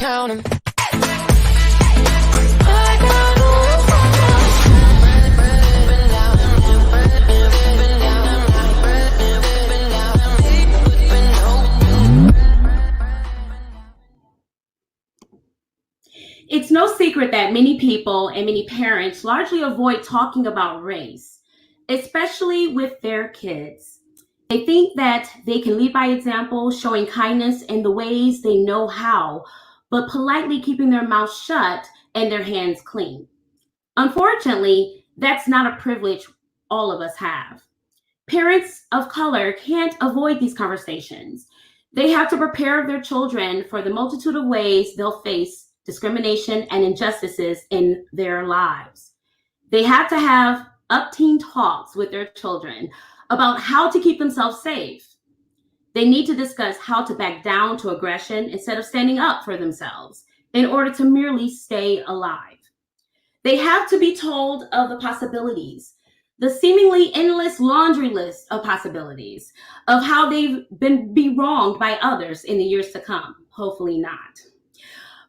count 'em. It's no secret that many people and many parents largely avoid talking about race, especially with their kids. They think that they can lead by example, showing kindness in the ways they know how, but politely keeping their mouths shut and their hands clean. Unfortunately, that's not a privilege all of us have. Parents of color can't avoid these conversations. They have to prepare their children for the multitude of ways they'll face discrimination and injustices in their lives. They have to have up-teen talks with their children about how to keep themselves safe. They need to discuss how to back down to aggression instead of standing up for themselves in order to merely stay alive. They have to be told of the possibilities, the seemingly endless laundry list of possibilities of how they've be wronged by others in the years to come. Hopefully not.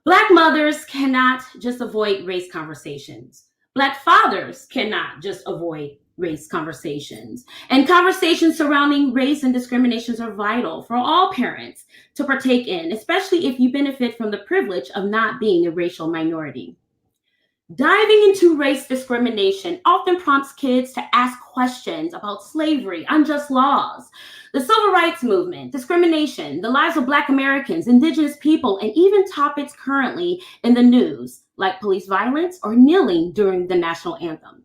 Black mothers cannot just avoid race conversations. Black fathers cannot just avoid race conversations. And conversations surrounding race and discriminations are vital for all parents to partake in, especially if you benefit from the privilege of not being a racial minority. Diving into race discrimination often prompts kids to ask questions about slavery, unjust laws, the civil rights movement, discrimination, the lives of Black Americans, Indigenous people, and even topics currently in the news, like police violence or kneeling during the national anthem.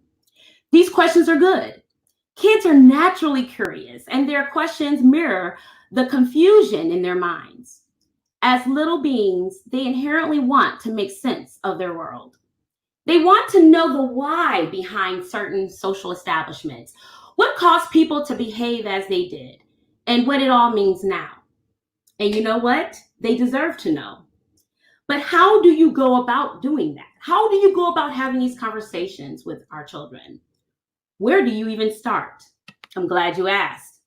These questions are good. Kids are naturally curious, and their questions mirror the confusion in their minds. As little beings, they inherently want to make sense of their world. They want to know the why behind certain social establishments, what caused people to behave as they did, and what it all means now. And you know what? They deserve to know. But how do you go about doing that? How do you go about having these conversations with our children? Where do you even start? I'm glad you asked.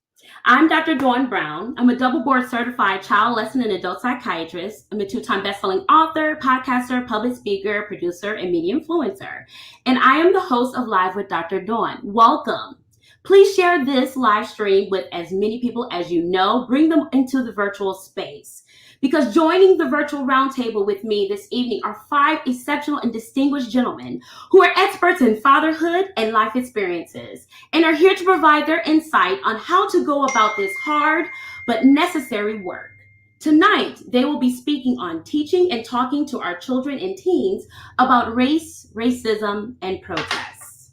I'm Dr. Dawn Brown. I'm a double board certified child, lesson, and adult psychiatrist. I'm a 2-time best-selling author, podcaster, public speaker, producer, and media influencer. And I am the host of Live with Dr. Dawn. Welcome. Please share this live stream with as many people as you know. Bring them into the virtual space. Because joining the virtual roundtable with me this evening are 5 exceptional and distinguished gentlemen who are experts in fatherhood and life experiences and are here to provide their insight on how to go about this hard but necessary work. Tonight, they will be speaking on teaching and talking to our children and teens about race, racism, and protests.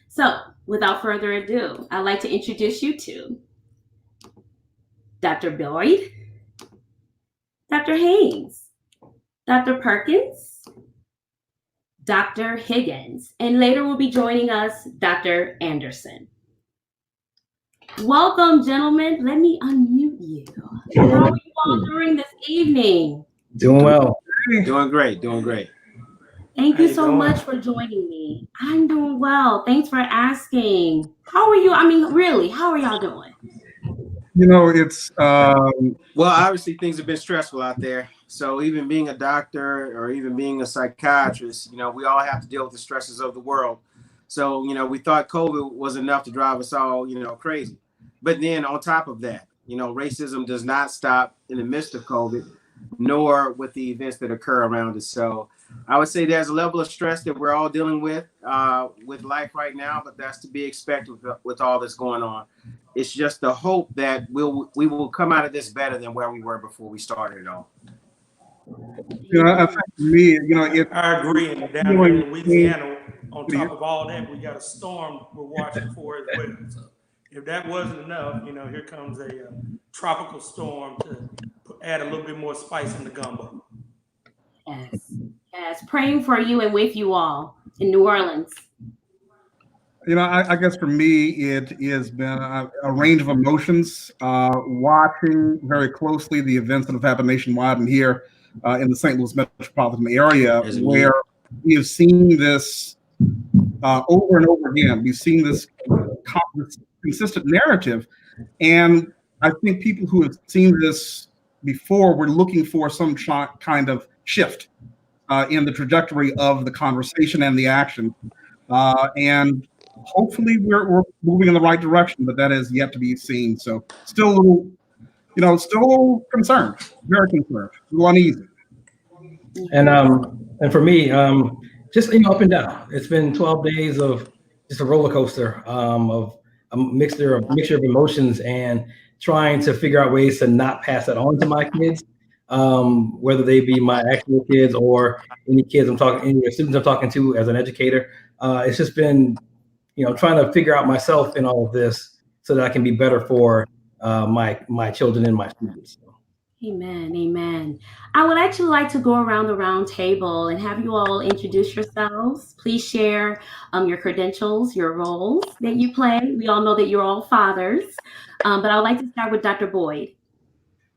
So, without further ado, I'd like to introduce you to Dr. Boyd, Dr. Haynes, Dr. Perkins, Dr. Higgins, and later will be joining us, Dr. Anderson. Welcome, gentlemen. Let me unmute you. How are you all doing this evening? Doing well. Doing great, doing great. Thank you so much for joining me. I'm doing well. Thanks for asking. How are you? I mean, really, how are y'all doing? You know, it's well, obviously things have been stressful out there. So even being a doctor or even being a psychiatrist, you know, we all have to deal with the stresses of the world. So, you know, we thought COVID was enough to drive us all, you know, crazy. But then on top of that, you know, racism does not stop in the midst of COVID, nor with the events that occur around us. So I would say there's a level of stress that we're all dealing with life right now, but that's to be expected with all that's going on. It's just the hope that we will come out of this better than where we were before we started it all. You know, I think for me, you know, I agree. And down here in Louisiana, on top of all that, we got a storm we're watching for as well. So if that wasn't enough, you know, here comes a tropical storm to add a little bit more spice in the gumbo. Yes, praying for you and with you all in New Orleans. You know, I guess for me, it has been a range of emotions, watching very closely the events that have happened nationwide and here in the St. Louis metropolitan area, where we have seen this over and over again. We've seen this consistent narrative. And I think people who have seen this before, we're looking for some kind of shift in the trajectory of the conversation and the action. And hopefully we're moving in the right direction, but that is yet to be seen. So still a little, still a little concerned, very concerned, a little uneasy. And for me, just up and down. It's been 12 days of just a roller coaster of a mixture of emotions and trying to figure out ways to not pass that on to my kids, whether they be my actual kids or any students I'm talking to as an educator. It's just been, trying to figure out myself in all of this so that I can be better for my children and my students. Amen. Amen. I would actually like to go around the round table and have you all introduce yourselves. Please share your credentials, your roles that you play. We all know that you're all fathers, but I would like to start with Dr. Boyd.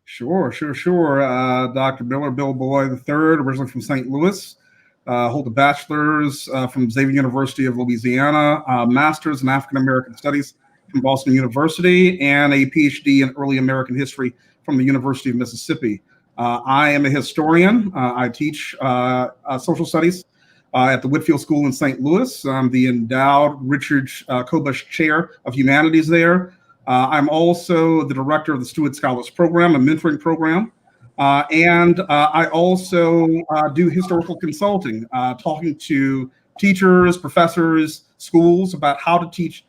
Sure. Dr. Bill Boyd III, originally from St. Louis. Hold a bachelor's from Xavier University of Louisiana, master's in African American Studies from Boston University, and a PhD in early American history from the University of Mississippi. I am a historian. I teach social studies at the Whitfield School in St. Louis. I'm the endowed Richard Kobush Chair of Humanities there. I'm also the director of the Stewart Scholars Program, a mentoring program. And I also do historical consulting, talking to teachers, professors, schools about how to teach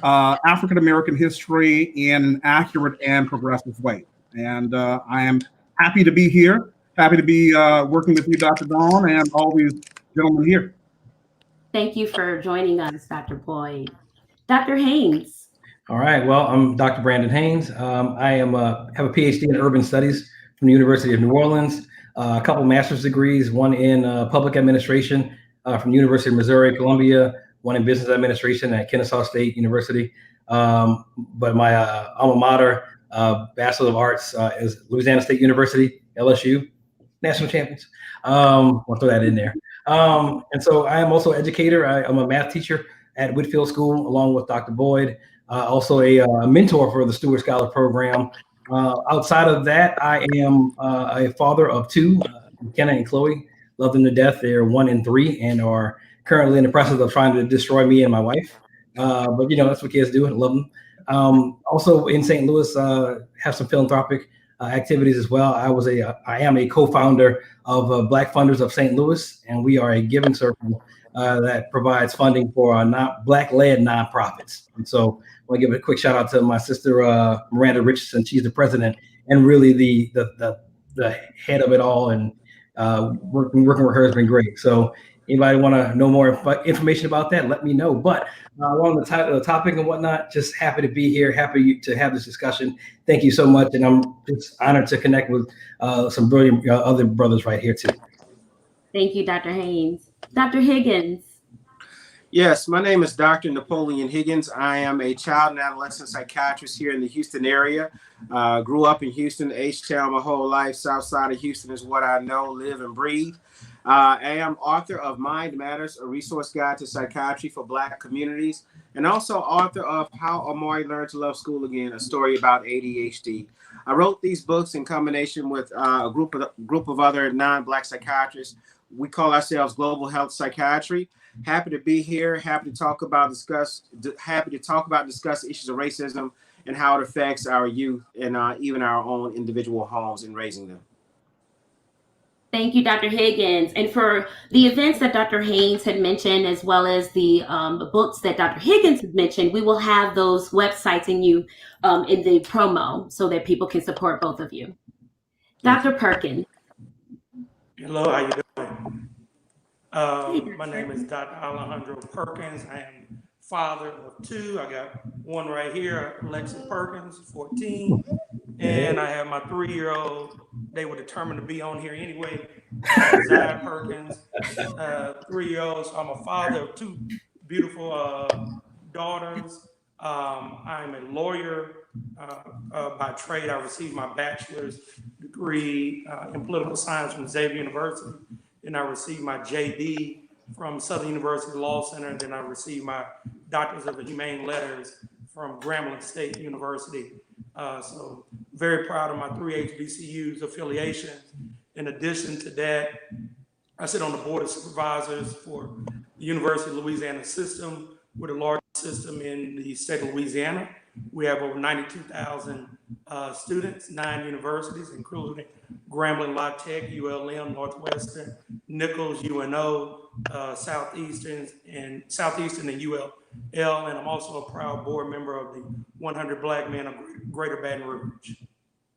African American history in an accurate and progressive way. And I am happy to be here, happy to be working with you, Dr. Dawn, and all these gentlemen here. Thank you for joining us, Dr. Boyd. Dr. Haynes. All right, well, I'm Dr. Brandon Haynes. I have a PhD in urban studies from the University of New Orleans, a couple master's degrees, one in public administration from the University of Missouri, Columbia, one in business administration at Kennesaw State University. But my alma mater, Bachelor of Arts, is Louisiana State University, LSU, national champions. I'll throw that in there. And so I am also an educator. I'm a math teacher at Whitfield School, along with Dr. Boyd, also a mentor for the Stewart Scholar Program. Outside of that, I am a father of two, McKenna and Chloe. Love them to death. They're 1 and 3 and are currently in the process of trying to destroy me and my wife. But that's what kids do. I love them. Also in St. Louis, have some philanthropic activities as well. I am a co-founder of Black Funders of St. Louis, and we are a giving circle that provides funding for Black-led nonprofits. And so I want to give a quick shout out to my sister, Miranda Richardson. She's the president and really the head of it all, and working with her has been great. So anybody want to know more information about that, let me know. But along the topic and whatnot, just happy to be here, happy to have this discussion. Thank you so much. And I'm just honored to connect with some brilliant other brothers right here too. Thank you, Dr. Haynes. Dr. Higgins. Yes, my name is Dr. Napoleon Higgins. I am a child and adolescent psychiatrist here in the Houston area. Grew up in Houston, H-Town my whole life. South side of Houston is what I know, live, and breathe. I am author of Mind Matters, a resource guide to psychiatry for Black communities, and also author of How Amari Learned to Love School Again, a story about ADHD. I wrote these books in combination with a group of other non-Black psychiatrists. We call ourselves Global Health Psychiatry. Happy to be here. Happy to talk about discuss issues of racism and how it affects our youth and even our own individual homes in raising them. Thank you, Dr. Higgins. And for the events that Dr. Haynes had mentioned, as well as the books that Dr. Higgins had mentioned, we will have those websites in the promo so that people can support both of you. Dr. Perkins. Hello, how you doing? My name is Dr. Alejandro Perkins. I am father of 2. I got one right here, Alexis Perkins, 14. And I have my 3-year-old. They were determined to be on here anyway. Zion Perkins, 3-year-old. So I'm a father of 2 beautiful daughters. I'm a lawyer by trade. I received my bachelor's degree in political science from Xavier University. Then I received my JD from Southern University Law Center. And then I received my Doctors of the Humane Letters from Grambling State University. So very proud of my 3 HBCUs affiliations. In addition to that, I sit on the board of supervisors for the University of Louisiana system. We're the largest system in the state of Louisiana. We have over 92,000 students, 9 universities, including Grambling, La Tech, ULM, Northwestern, Nichols, UNO, Southeastern and ULL. And I'm also a proud board member of the 100 Black Men of Greater Baton Rouge.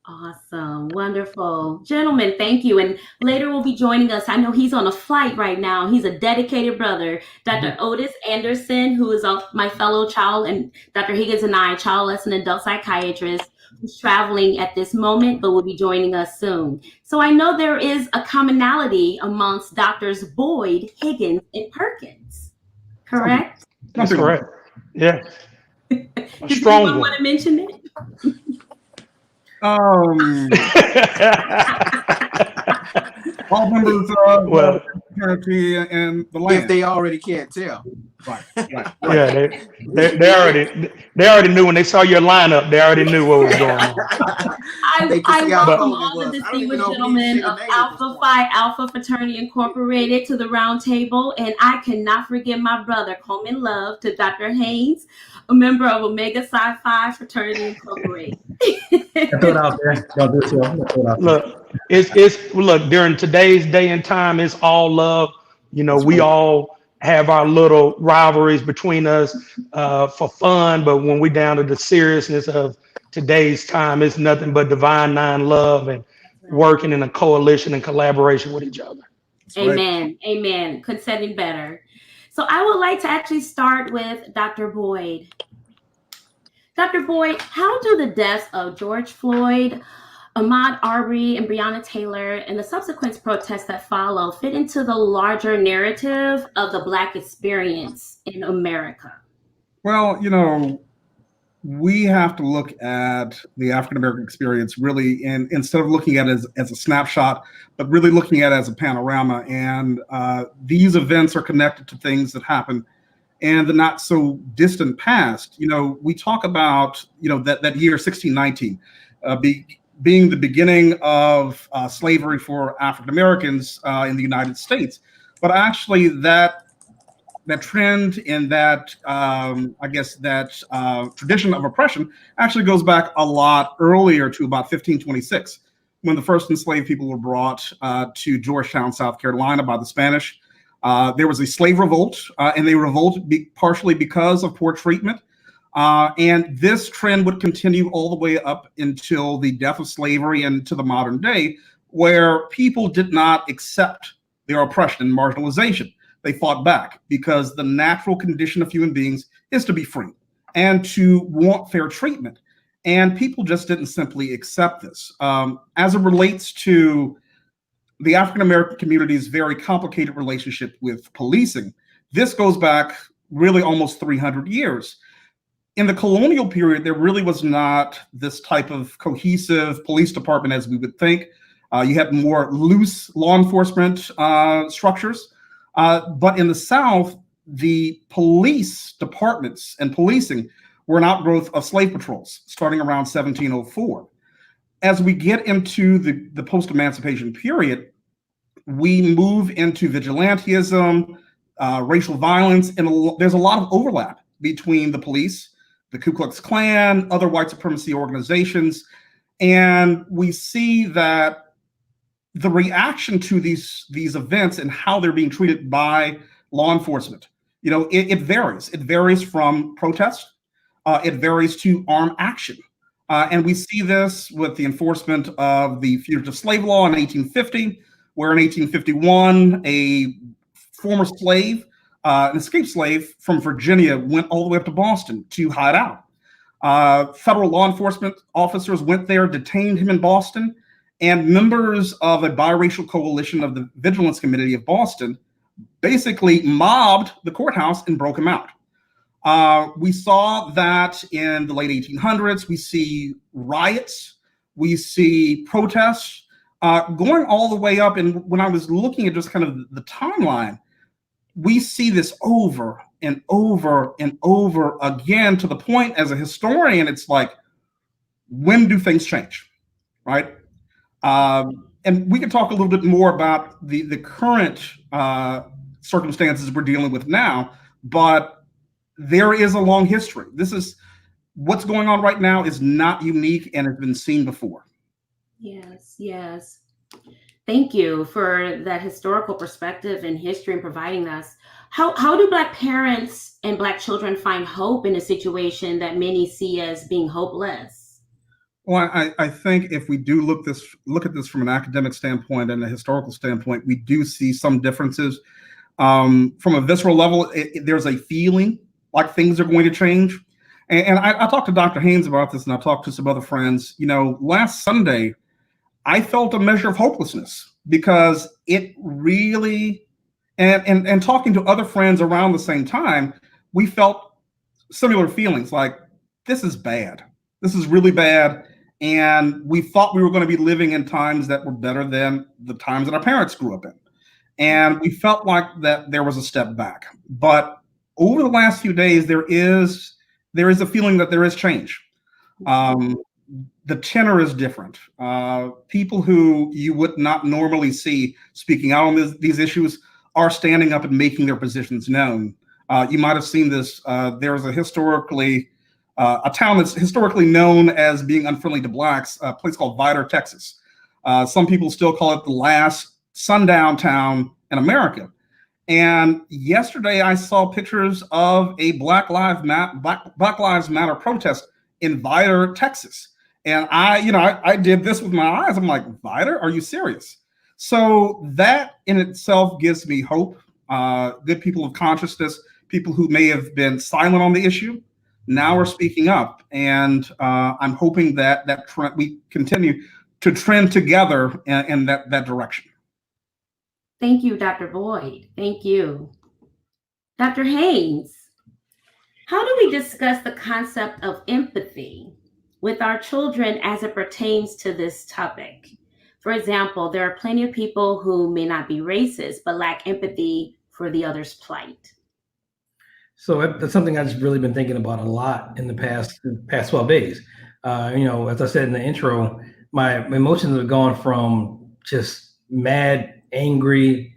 Awesome. Wonderful. Gentlemen, thank you. And later will be joining us. I know he's on a flight right now. He's a dedicated brother, Dr. Otis Anderson, who is my fellow child, and Dr. Higgins and I, childless and adult psychiatrist, who's traveling at this moment, but will be joining us soon. So I know there is a commonality amongst Doctors Boyd, Higgins, and Perkins, correct? That's correct. Yeah. Does anyone want to mention it? All members of fraternity and the land. If they already can't tell. Right. Yeah, they already knew when they saw your lineup. They already knew what was going on. I welcome all the distinguished gentlemen of Alpha Phi Alpha Fraternity Incorporated to the round table, and I cannot forget my brother, Coleman Love, to Dr. Haynes, a member of Omega Psi Phi Fraternity Incorporated. Throw it out there. Look, during today's day and time, it's all love. You know, we all have our little rivalries between us for fun, but when we're down to the seriousness of today's time, it's nothing but divine nine love and working in a coalition and collaboration with each other. Amen. Amen. Couldn't say it better. So I would like to actually start with Dr. Boyd. Dr. Boyd, how do the deaths of George Floyd, Ahmaud Arbery, and Breonna Taylor, and the subsequent protests that follow fit into the larger narrative of the Black experience in America? Well, you know, we have to look at the African-American experience really, and instead of looking at it as a snapshot, but really looking at it as a panorama. And these events are connected to things that happen in the not so distant past. You know, we talk about, you know, that year 1619 being the beginning of slavery for African Americans in the United States, but actually that trend and that tradition of oppression actually goes back a lot earlier to about 1526, when the first enslaved people were brought to Georgetown, South Carolina by the Spanish. There was a slave revolt, and they revolted partially because of poor treatment. And this trend would continue all the way up until the death of slavery and to the modern day, where people did not accept their oppression and marginalization. They fought back because the natural condition of human beings is to be free and to want fair treatment. And people just didn't simply accept this. As it relates to the African-American community's very complicated relationship with policing, this goes back really almost 300 years. In the colonial period, there really was not this type of cohesive police department as we would think. You had more loose law enforcement structures. But in the South, the police departments and policing were an outgrowth of slave patrols starting around 1704. As we get into the post-emancipation period, we move into vigilantism, racial violence, and there's a lot of overlap between the police, the Ku Klux Klan, other white supremacy organizations. And we see that the reaction to these events and how they're being treated by law enforcement, you know, it varies. It varies from protest. It varies to armed action. And we see this with the enforcement of the Fugitive Slave Law in 1850, where in 1851, a former slave, an escaped slave from Virginia, went all the way up to Boston to hide out. Federal law enforcement officers went there, detained him in Boston, and members of a biracial coalition of the Vigilance Committee of Boston basically mobbed the courthouse and broke him out. We saw that in the late 1800s. We see riots, we see protests going all the way up. And when I was looking at just kind of the timeline, we see this over and over and over again, to the point as a historian, it's like, when do things change, right? And we can talk a little bit more about the current circumstances we're dealing with now, but there is a long history. This is what's going on right now is not unique and has been seen before. Yes, yes. Thank you for that historical perspective and history and providing us. How do Black parents and Black children find hope in a situation that many see as being hopeless? Well, I think if we do look at this from an academic standpoint and a historical standpoint, we do see some differences. From a visceral level, there's a feeling like things are going to change. And I talked to Dr. Haynes about this, and I talked to some other friends. You know, last Sunday, I felt a measure of hopelessness because it really, and talking to other friends around the same time, we felt similar feelings like, this is bad. This is really bad. And we thought we were going to be living in times that were better than the times that our parents grew up in. And we felt like that there was a step back. But over the last few days, there is a feeling that there is change. The tenor is different. People who you would not normally see speaking out on these issues are standing up and making their positions known. You might have seen this. There's a town that's historically known as being unfriendly to Blacks, a place called Vidor, Texas. Some people still call it the last sundown town in America. And yesterday I saw pictures of a Black Lives Matter protest in Vidor, Texas. And I did this with my eyes. I'm like, Vidor, are you serious? So that in itself gives me hope. Good people of consciousness, people who may have been silent on the issue, now are speaking up. And I'm hoping that we continue to trend together in that direction. Thank you, Dr. Boyd. Thank you. Dr. Haynes, how do we discuss the concept of empathy with our children as it pertains to this topic? For example, there are plenty of people who may not be racist, but lack empathy for the other's plight. So that's something I've just really been thinking about a lot in the past 12 days. As I said in the intro, my emotions have gone from just mad, angry,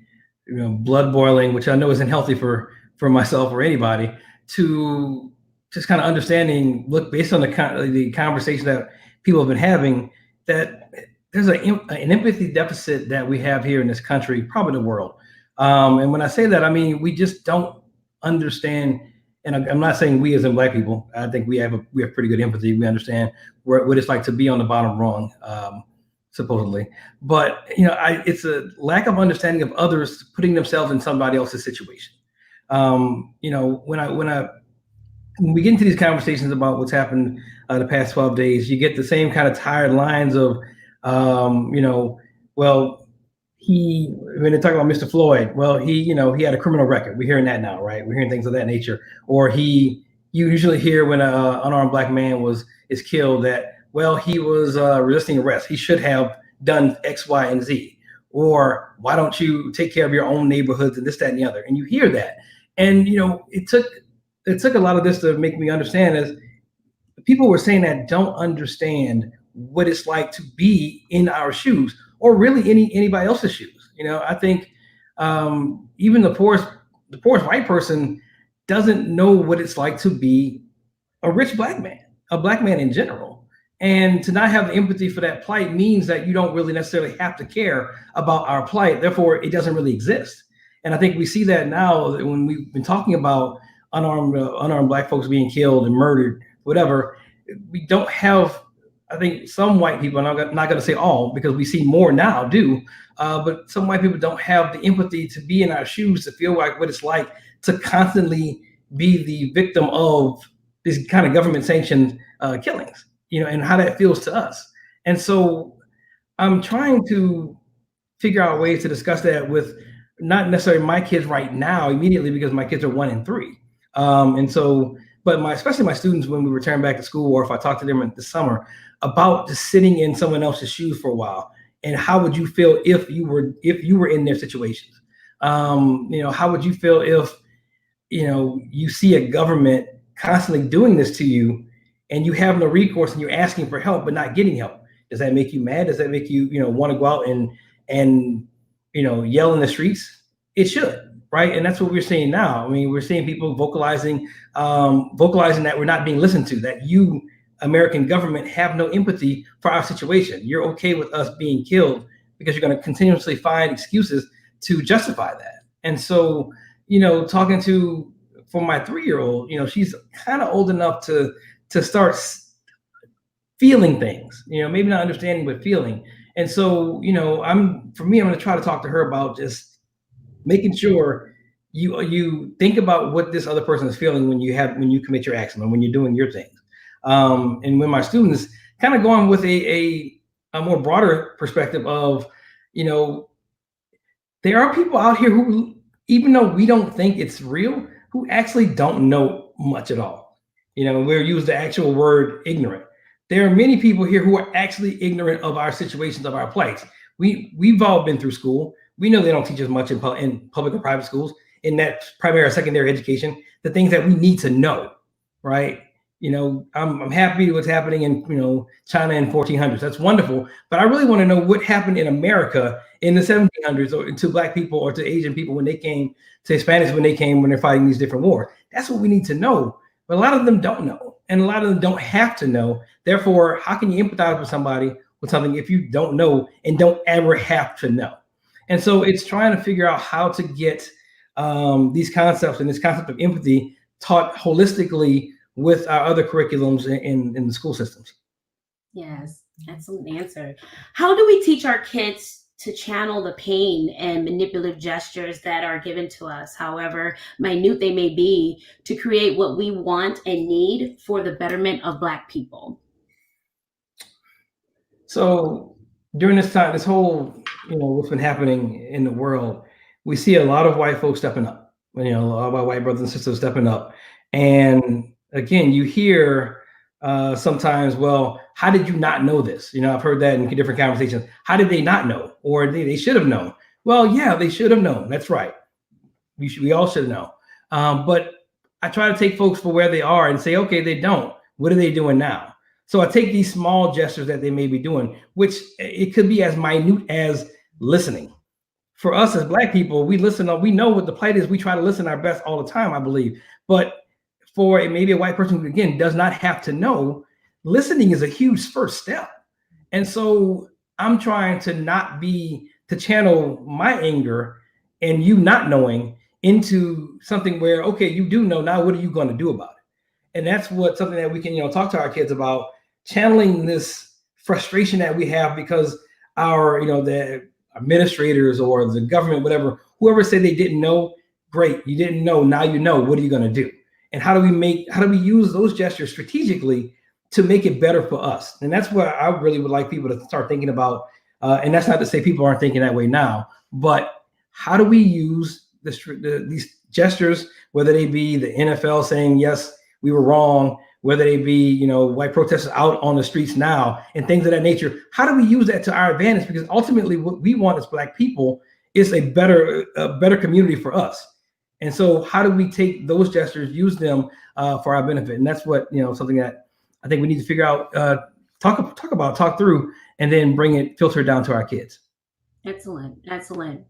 blood boiling, which I know isn't healthy for myself or anybody, to just kind of understanding, look, based on the conversation that people have been having, that there's an empathy deficit that we have here in this country, probably the world. And when I say that, I mean, we just don't understand. And I'm not saying we as in Black people. I think we have pretty good empathy. We understand what it's like to be on the bottom rung, supposedly. But it's a lack of understanding of others putting themselves in somebody else's situation. When we get into these conversations about what's happened the past 12 days, you get the same kind of tired lines of, when they talk about Mr. Floyd, well, he had a criminal record. We're hearing that now, right? We're hearing things of that nature. Or you usually hear when an unarmed Black man is killed that, well, he was resisting arrest. He should have done X, Y, and Z. Or why don't you take care of your own neighborhoods and this, that, and the other? And you hear that. And, it took a lot of this to make me understand is people were saying that don't understand what it's like to be in our shoes or really anybody else's shoes. I think even the poorest white person doesn't know what it's like to be a rich Black man, a Black man in general. And to not have empathy for that plight means that you don't really necessarily have to care about our plight. Therefore, it doesn't really exist. And I think we see that now when we've been talking about unarmed Black folks being killed and murdered, whatever. We don't have, I think some white people, and I'm not going to say all because we see more now do, but some white people don't have the empathy to be in our shoes, to feel like what it's like to constantly be the victim of this kind of government sanctioned killings, and how that feels to us. And so I'm trying to figure out ways to discuss that with not necessarily my kids right now immediately, because my kids are 1 and 3. But especially my students, when we return back to school, or if I talk to them in the summer about just sitting in someone else's shoes for a while, and how would you feel if you were in their situations? How would you feel if, you see a government constantly doing this to you, and you have no recourse and you're asking for help but not getting help, does that make you mad? Does that make you, want to go out and yell in the streets? It should, right? And that's what we're seeing now. I mean, we're seeing people vocalizing that we're not being listened to, that you, American government, have no empathy for our situation. You're okay with us being killed because you're going to continuously find excuses to justify that. And so, talking to, for my 3-year-old, she's kind of old enough to start feeling things, maybe not understanding, but feeling. And so, I'm going to try to talk to her about just making sure you think about what this other person is feeling when you commit your acts and when you're doing your things. And when my students kind of going with a more broader perspective of, there are people out here who, even though we don't think it's real, who actually don't know much at all. We'll use the actual word ignorant. There are many people here who are actually ignorant of our situations, of our plights. We've all been through school. We know they don't teach us much in public or private schools, in that primary or secondary education, the things that we need to know, right? I'm happy what's happening in, China in 1400s. That's wonderful. But I really want to know what happened in America in the 1700s, or to Black people or to Asian people when they came, to Hispanics when they're fighting these different wars. That's what we need to know. But a lot of them don't know, and a lot of them don't have to know. Therefore, how can you empathize with somebody with something if you don't know and don't ever have to know? And so it's trying to figure out how to get these concepts and this concept of empathy taught holistically with our other curriculums in the school systems. Yes, excellent answer. How do we teach our kids to channel the pain and manipulative gestures that are given to us, however minute they may be, to create what we want and need for the betterment of Black people? So during this time, this whole, what's been happening in the world, we see a lot of white folks stepping up, a lot of our white brothers and sisters stepping up. And again, you hear sometimes, well, how did you not know this? I've heard that in different conversations. How did they not know? Or they should have known. Well, yeah, they should have known. That's right. We all should know. But I try to take folks for where they are and say, okay, they don't. What are they doing now? So I take these small gestures that they may be doing, which it could be as minute as listening. For us as Black people, we listen. We know what the plight is. We try to listen our best all the time, I believe. But for maybe a white person who, again, does not have to know, listening is a huge first step. And so I'm trying to channel my anger and you not knowing into something where, okay, you do know, now what are you going to do about it? And that's something that we can, talk to our kids about, channeling this frustration that we have because our, the administrators or the government, whatever, whoever said they didn't know, great, you didn't know, now you know, what are you going to do? And how do we use those gestures strategically to make it better for us? And that's what I really would like people to start thinking about. And that's not to say people aren't thinking that way now, but how do we use these gestures, whether they be the NFL saying, yes, we were wrong, whether they be, white protesters out on the streets now and things of that nature. How do we use that to our advantage? Because ultimately what we want as Black people is a better community for us. And so how do we take those gestures, use them for our benefit? And that's what, something that I think we need to figure out, talk through, and then filter it down to our kids. Excellent. Excellent.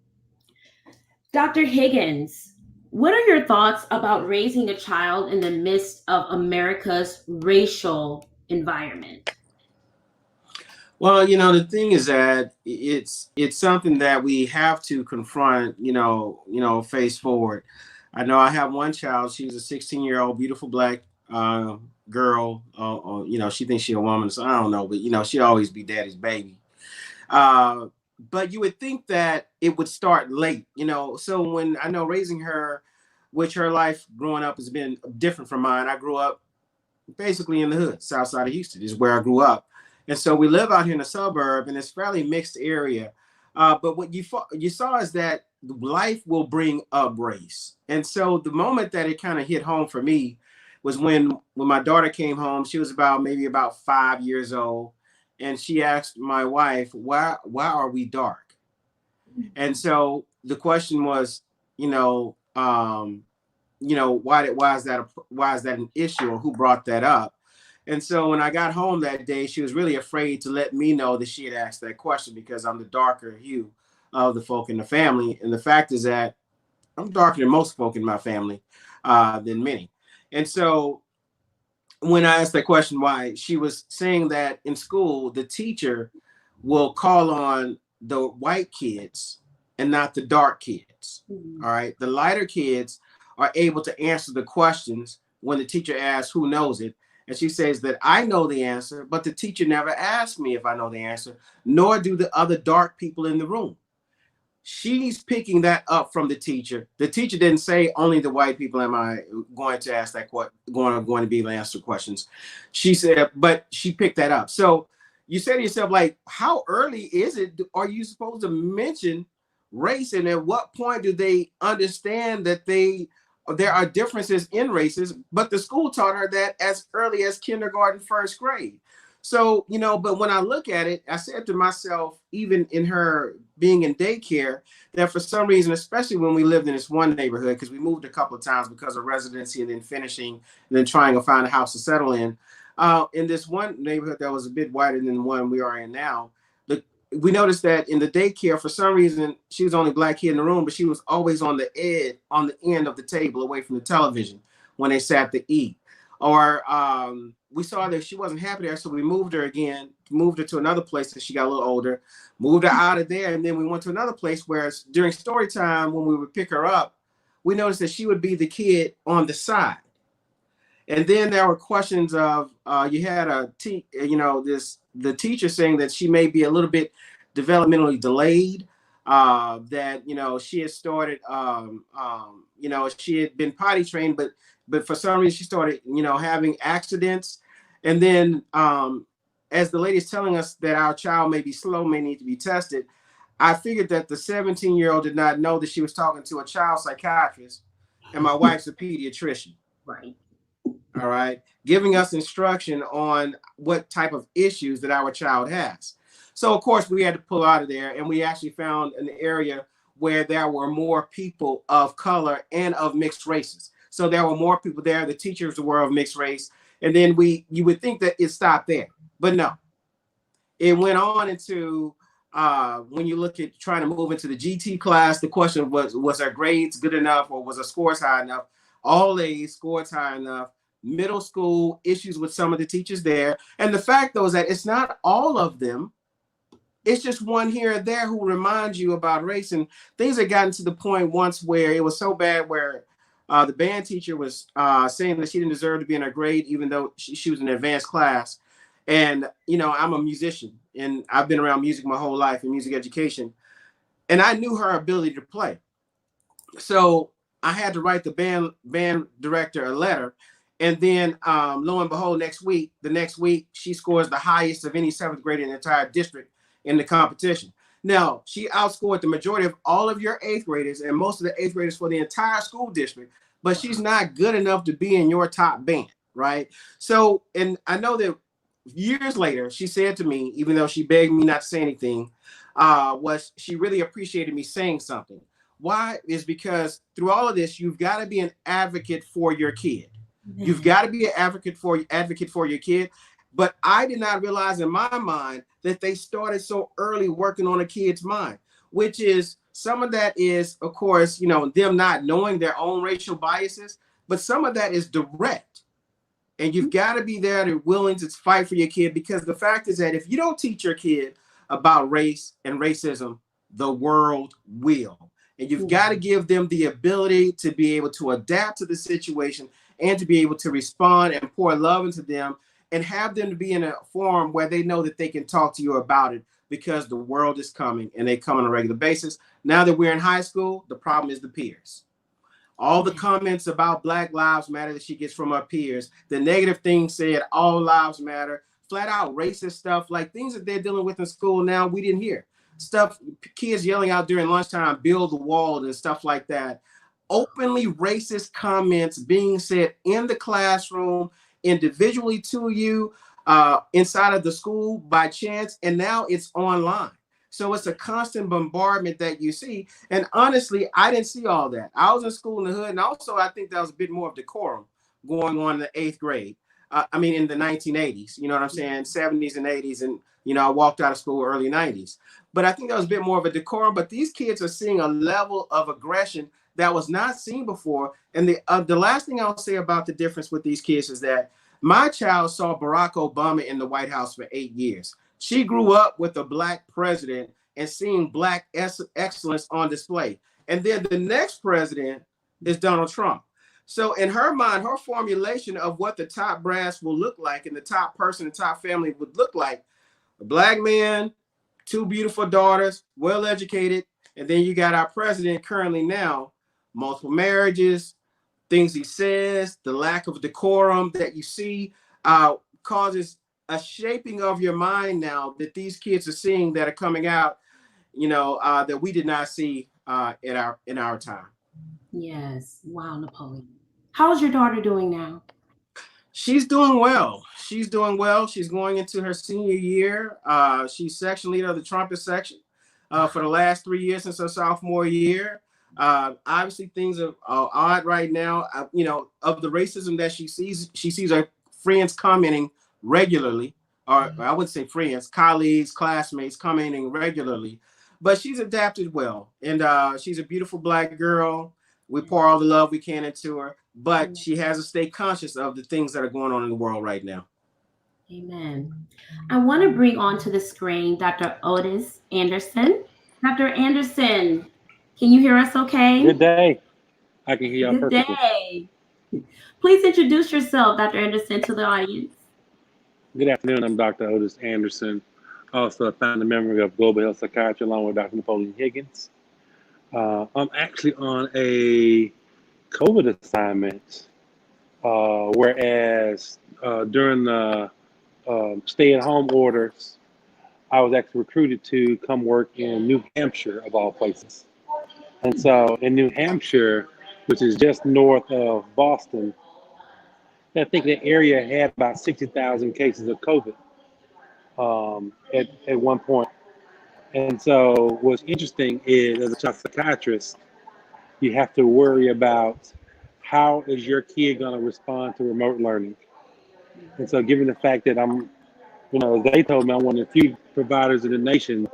Dr. Higgins, what are your thoughts about raising a child in the midst of America's racial environment? Well, the thing is that it's something that we have to confront, face forward. I know I have one child. She's a 16-year-old beautiful Black girl. She thinks she's a woman, so I don't know, but she'll always be daddy's baby. But you would think that it would start late, So when I know raising her, which her life growing up has been different from mine. I grew up basically in the hood, south side of Houston is where I grew up. And so we live out here in the suburb, and it's a fairly mixed area. But what you saw is that life will bring up race. And so the moment that it kind of hit home for me was when my daughter came home. She was maybe about 5 years old. And she asked my wife, why are we dark? And so the question was, why is that an issue, or who brought that up? And so when I got home that day, she was really afraid to let me know that she had asked that question because I'm the darker hue of the folk in the family. And the fact is that I'm darker than most folk in my family, than many. And so when I asked that question, why, she was saying that in school, the teacher will call on the white kids and not the dark kids. All right. The lighter kids are able to answer the questions when the teacher asks who knows it. And she says that I know the answer, but the teacher never asked me if I know the answer, nor do the other dark people in the room. She's picking that up from the teacher. The teacher didn't say only the white people am I going to ask that going to be able to answer questions. She said, but she picked that up. So you say to yourself, like, how early is it? Are you supposed to mention race? And at what point do they understand that there are differences in races? But the school taught her that as early as kindergarten, first grade. So, you know, but when I look at it, I said to myself, even in her being in daycare, that for some reason, especially when we lived in this one neighborhood, because we moved a couple of times because of residency and then finishing and then trying to find a house to settle in this one neighborhood that was a bit wider than the one we are in now, we noticed that in the daycare, for some reason, she was the only black kid in the room, but she was always on the end of the table away from the television when they sat to eat. Or we saw that she wasn't happy there, so we moved her to another place as she got a little older, moved her out of there, and then we went to another place where during story time, when we would pick her up, we noticed that she would be the kid on the side. And then there were questions of you had the teacher saying that she may be a little bit developmentally delayed, that she had started she had been potty trained, but for some reason she started having accidents. And then as the lady is telling us that our child may be slow, may need to be tested, I figured that the 17-year-old did not know that she was talking to a child psychiatrist and my wife's a pediatrician. Right. All right, giving us instruction on what type of issues that our child has. So of course we had to pull out of there, and we actually found an area where there were more people of color and of mixed races. So there were more people there. The teachers were of mixed race, and then you would think that it stopped there, but no, it went on into when you look at trying to move into the GT class. The question was our grades good enough, or was our scores high enough? All A's, scores high enough. Middle school, issues with some of the teachers there. And the fact, though, is that it's not all of them. It's just one here or there who reminds you about race. And things had gotten to the point once where it was so bad where the band teacher was saying that she didn't deserve to be in her grade, even though she was in an advanced class. And, I'm a musician, and I've been around music my whole life and music education. And I knew her ability to play. So I had to write the band director a letter. And then lo and behold, the next week, she scores the highest of any seventh grader in the entire district in the competition. Now, she outscored the majority of all of your eighth graders and most of the eighth graders for the entire school district, but she's not good enough to be in your top band, right? So, and I know that years later, she said to me, even though she begged me not to say anything, was she really appreciated me saying something. Why? Is because through all of this, you've got to be an advocate for your kid. You've got to be an advocate for your kid. But I did not realize in my mind that they started so early working on a kid's mind, which is some of that is, of course, them not knowing their own racial biases, but some of that is direct. And you've got to be there and willing to fight for your kid, because the fact is that if you don't teach your kid about race and racism, the world will. And you've got to give them the ability to be able to adapt to the situation and to be able to respond and pour love into them, and have them to be in a forum where they know that they can talk to you about it, because the world is coming and they come on a regular basis. Now that we're in high school, the problem is the peers. All the comments about Black Lives Matter that she gets from her peers, the negative things said, all lives matter, flat out racist stuff, like things that they're dealing with in school now, we didn't hear. Stuff, kids yelling out during lunchtime, build the wall and stuff like that. Openly racist comments being said in the classroom, individually to you, inside of the school by chance, and now it's online. So it's a constant bombardment that you see. And honestly, I didn't see all that. I was in school in the hood, and also I think there was a bit more of decorum going on in the eighth grade. I mean, in the 1980s, you know what I'm saying? 70s and 80s. And, you know, I walked out of school early 90s. But I think that was a bit more of a decorum. But these kids are seeing a level of aggression that was not seen before. And the last thing I'll say about the difference with these kids is that my child saw Barack Obama in the White House for 8 years. She grew up with a Black president and seeing Black excellence on display. And then the next president is Donald Trump. So in her mind, her formulation of what the top brass will look like and the top person, the top family would look like, a Black man, 2 beautiful daughters, well-educated, and then you got our president currently now, multiple marriages, things he says, the lack of decorum that you see causes a shaping of your mind now that these kids are seeing that are coming out, you know, that we did not see in our time. Yes. Wow, Napoleon. How's your daughter doing now? She's doing well. She's doing well. She's going into her senior year. She's section leader of the trumpet section for the last 3 years since her sophomore year. Obviously, things are odd right now. You know, of the racism that she sees her friends commenting regularly, or I would say friends, colleagues, classmates commenting regularly. But she's adapted well, and she's a beautiful Black girl. We pour all the love we can into her, but she has to stay conscious of the things that are going on in the world right now. Amen. I want to bring onto the screen Dr. Otis Anderson. Dr. Anderson, can you hear us okay? Good day. I can hear you perfectly. Good day. Please introduce yourself, Dr. Anderson, to the audience. Good afternoon. I'm Dr. Otis Anderson, also a founding member of Global Health Psychiatry, along with Dr. Napoleon Higgins. I'm actually on a COVID assignment, whereas during the stay-at-home orders, I was actually recruited to come work in New Hampshire, of all places. And so in New Hampshire, which is just north of Boston, I think the area had about 60,000 cases of COVID at one point. And so what's interesting is, as a child psychiatrist, you have to worry about how is your kid going to respond to remote learning. And so given the fact that I'm, you know, as they told me, I'm one of the few providers in the nation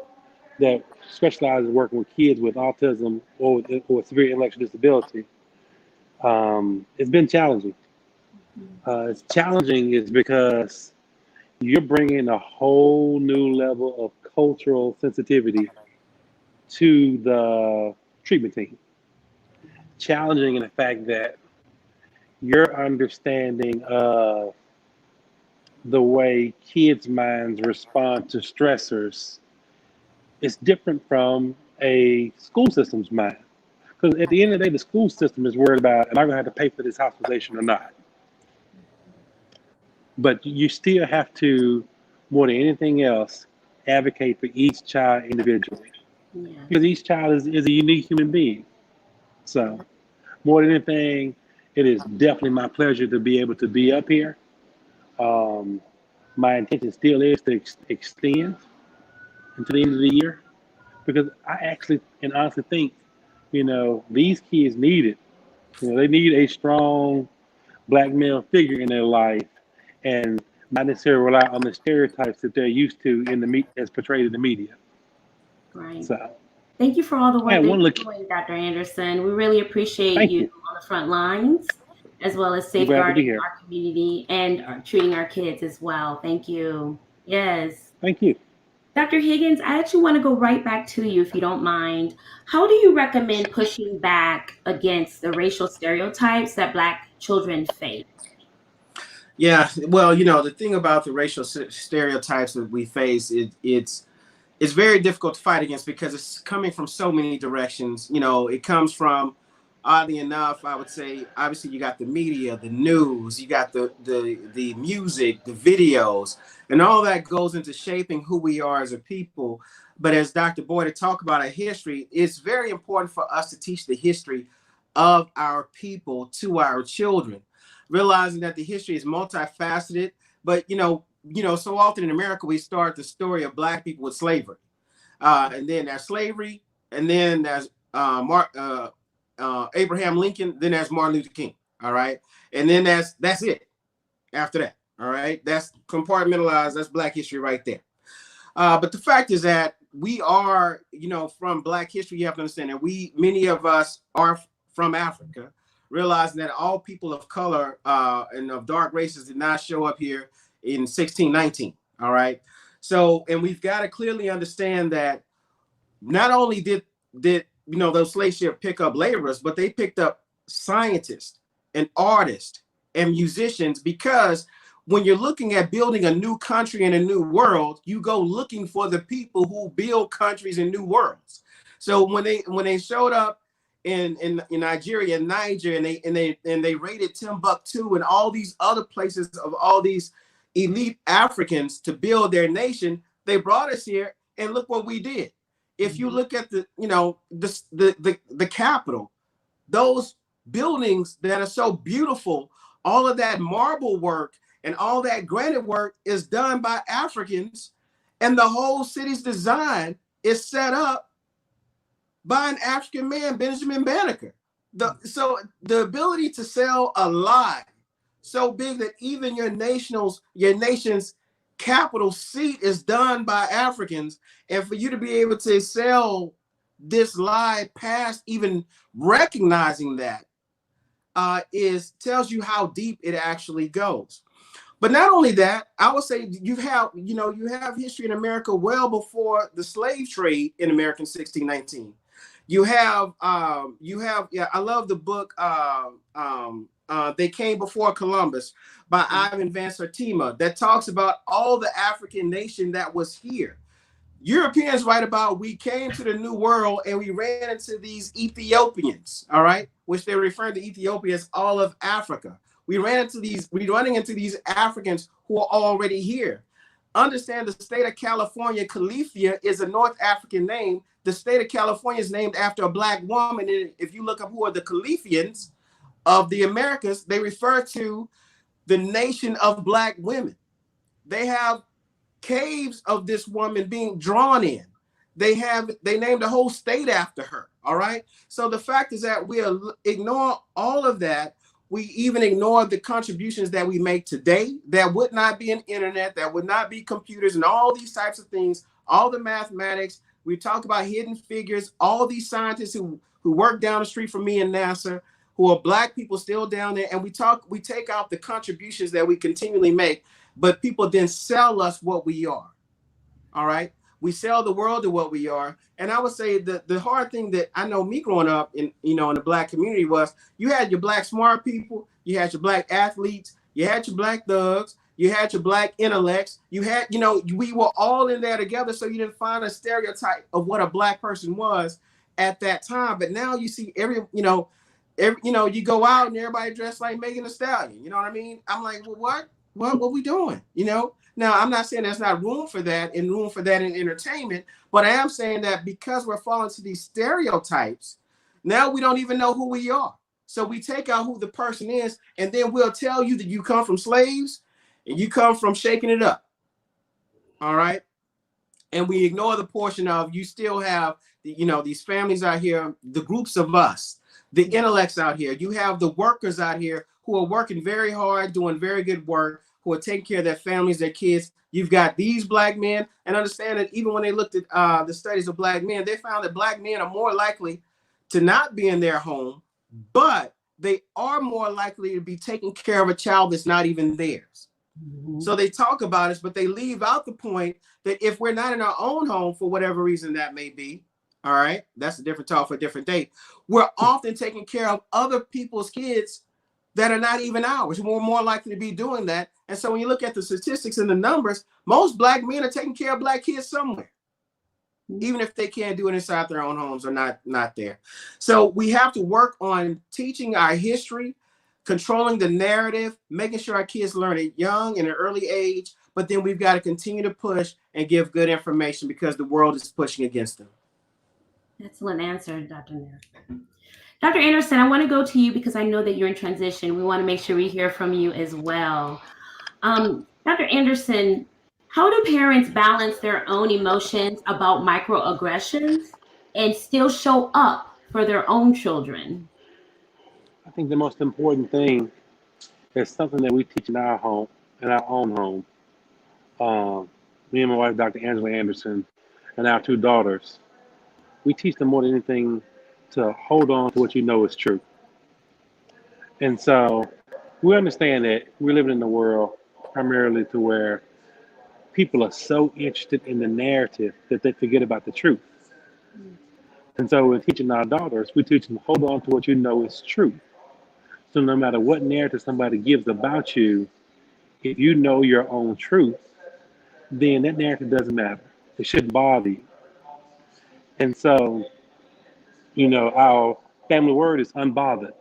that specializes in working with kids with autism or severe intellectual disability, it's been challenging. It's challenging is because you're bringing a whole new level of cultural sensitivity to the treatment team. Challenging in the fact that your understanding of the way kids' minds respond to stressors is different from a school system's mind. Because at the end of the day, the school system is worried about, am I going to have to pay for this hospitalization or not? But you still have to, more than anything else, advocate for each child individually. Yeah. Because each child is a unique human being. So more than anything, it is definitely my pleasure to be able to be up here. My intention still is to extend until the end of the year, because I actually and honestly think, you know, these kids need it. You know, they need a strong Black male figure in their life, and not necessarily rely on the stereotypes that they're used to in the as portrayed in the media. Right. So, thank you for all the work that you're doing, Dr. Anderson. We really appreciate you on the front lines, as well as safeguarding our community and treating our kids as well. Thank you. Yes. Thank you. Dr. Higgins, I actually want to go right back to you, if you don't mind. How do you recommend pushing back against the racial stereotypes that Black children face? Yeah, well, you know, the thing about the racial stereotypes that we face, it's very difficult to fight against because it's coming from so many directions. You know, it comes from, oddly enough, I would say, obviously you got the media, the news, you got the music, the videos, and all that goes into shaping who we are as a people. But as Dr. Boyd talked about our history, it's very important for us to teach the history of our people to our children, realizing that the history is multifaceted. But, you know, so often in America, we start the story of Black people with slavery. And then there's slavery, and then there's Abraham Lincoln, then there's Martin Luther King. All right. And then that's it after that. All right, that's compartmentalized. That's Black history right there. But the fact is that we are, from Black history, you have to understand that many of us are from Africa, realizing that all people of color and of dark races did not show up here in 1619. All right. So, and we've got to clearly understand that not only did those slave ships pick up laborers, but they picked up scientists and artists and musicians, because when you're looking at building a new country and a new world, you go looking for the people who build countries and new worlds. So when they showed up in Nigeria and Niger, and they raided Timbuktu and all these other places of all these elite Africans to build their nation, they brought us here, and look what we did. If you look at the Capitol, those buildings that are so beautiful, all of that marble work and all that granite work is done by Africans, and the whole city's design is set up by an African man, Benjamin Banneker. So the ability to sell a lie so big that even your nation's capital seat is done by Africans, and for you to be able to sell this lie past even recognizing that tells you how deep it actually goes. But not only that, I would say you have history in America well before the slave trade in America in 1619. I love the book They Came Before Columbus by Ivan Van Sertima, that talks about all the African nation that was here. Europeans write about, we came to the New World and we ran into these Ethiopians, all right, which they're referring to Ethiopia as all of Africa. We're running into these Africans who are already here. Understand, the state of California, Califia, is a North African name. The state of California is named after a Black woman. And if you look up who are the Califians of the Americas, they refer to the nation of Black women. They have caves of this woman being drawn in. They named the whole state after her. All right. So the fact is that we ignore all of that. We even ignore the contributions that we make today. That would not be an internet, that would not be computers and all these types of things, all the mathematics. We talk about hidden figures, all these scientists who work down the street from me in NASA, who are Black people still down there. And we take out the contributions that we continually make, but people then sell us what we are. All right. We sell the world to what we are. And I would say that the hard thing that I know me growing up in the Black community was, you had your Black smart people, you had your Black athletes, you had your Black thugs, you had your Black intellects, you had, we were all in there together. So you didn't find a stereotype of what a Black person was at that time. But now you see you go out and everybody dressed like Megan Thee Stallion. You know what I mean? I'm like, well, what we doing? Now, I'm not saying there's not room for that in entertainment, but I am saying that because we're falling to these stereotypes, now we don't even know who we are. So we take out who the person is, and then we'll tell you that you come from slaves and you come from shaking it up. All right. And we ignore the portion of, you still have these families out here, the groups of us, the intellects out here. You have the workers out here who are working very hard, doing very good work, who are taking care of their families, their kids. You've got these Black men, and understand that even when they looked at the studies of Black men, they found that Black men are more likely to not be in their home, but they are more likely to be taking care of a child that's not even theirs. Mm-hmm. So they talk about us, but they leave out the point that if we're not in our own home, for whatever reason that may be, all right, that's a different talk for a different day, we're often taking care of other people's kids that are not even ours. We're more likely to be doing that. And so when you look at the statistics and the numbers, most Black men are taking care of Black kids somewhere, even if they can't do it inside their own homes or not there. So we have to work on teaching our history, controlling the narrative, making sure our kids learn it young in an early age, but then we've got to continue to push and give good information because the world is pushing against them. Excellent answer, Dr. Nair. Dr. Anderson, I want to go to you because I know that you're in transition. We want to make sure we hear from you as well. Dr. Anderson, how do parents balance their own emotions about microaggressions and still show up for their own children? I think the most important thing is something that we teach in our home, in our own home. Me and my wife, Dr. Angela Anderson, and our 2 daughters, we teach them more than anything to hold on to what you know is true. And so we understand that we're living in a world primarily to where people are so interested in the narrative that they forget about the truth. And so we're teaching our daughters, we teach them hold on to what you know is true. So no matter what narrative somebody gives about you, if you know your own truth, then that narrative doesn't matter. It shouldn't bother you. And so, our family word is unbothered.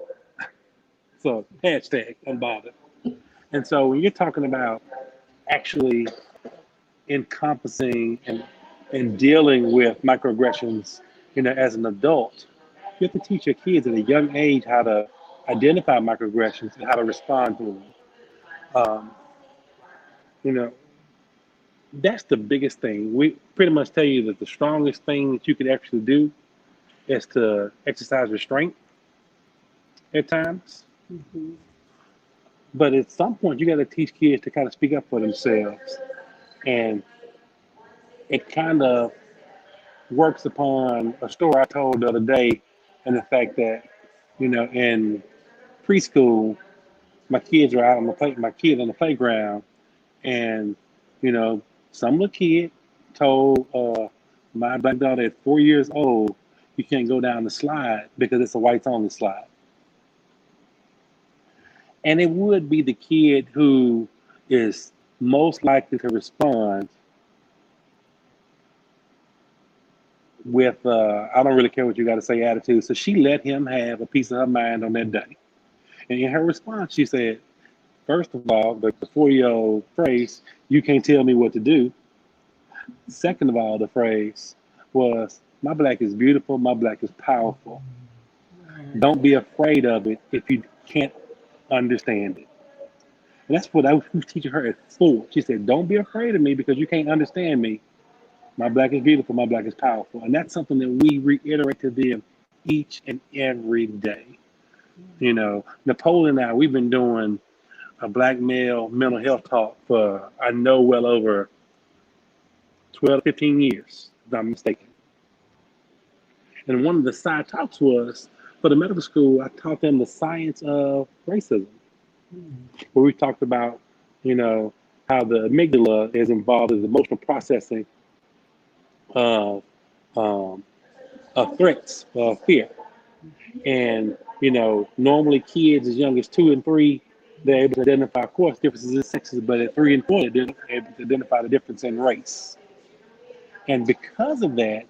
So hashtag unbothered. And so when you're talking about actually encompassing and dealing with microaggressions, as an adult, you have to teach your kids at a young age how to identify microaggressions and how to respond to them. That's the biggest thing. We pretty much tell you that the strongest thing that you could actually do is to exercise restraint at times. Mm-hmm. But at some point, you got to teach kids to kind of speak up for themselves. And it kind of works upon a story I told the other day, and the fact that, in preschool, my kids were out on the playground, and, some little kid told my black daughter at 4 years old, you can't go down the slide because it's a whites only slide. And it would be the kid who is most likely to respond with, I don't really care what you got to say attitude. So she let him have a piece of her mind on that day. And in her response, she said, first of all, the 4-year-old phrase, you can't tell me what to do. Second of all, the phrase was, my black is beautiful, my black is powerful. Don't be afraid of it if you can't understand it. And that's what I was teaching her at 4. She said, don't be afraid of me because you can't understand me. My black is beautiful, my black is powerful. And that's something that we reiterate to them each and every day. Napoleon and I, we've been doing a black male mental health talk for, I know, well over 12 to 15 years, if I'm mistaken. And one of the side talks was, for the medical school, I taught them the science of racism, where we talked about, how the amygdala is involved in the emotional processing of threats, fear. And, normally kids as young as 2 and 3, they're able to identify, of course, differences in sexes, but at 3 and 4, they're able to identify the difference in race. And because of that,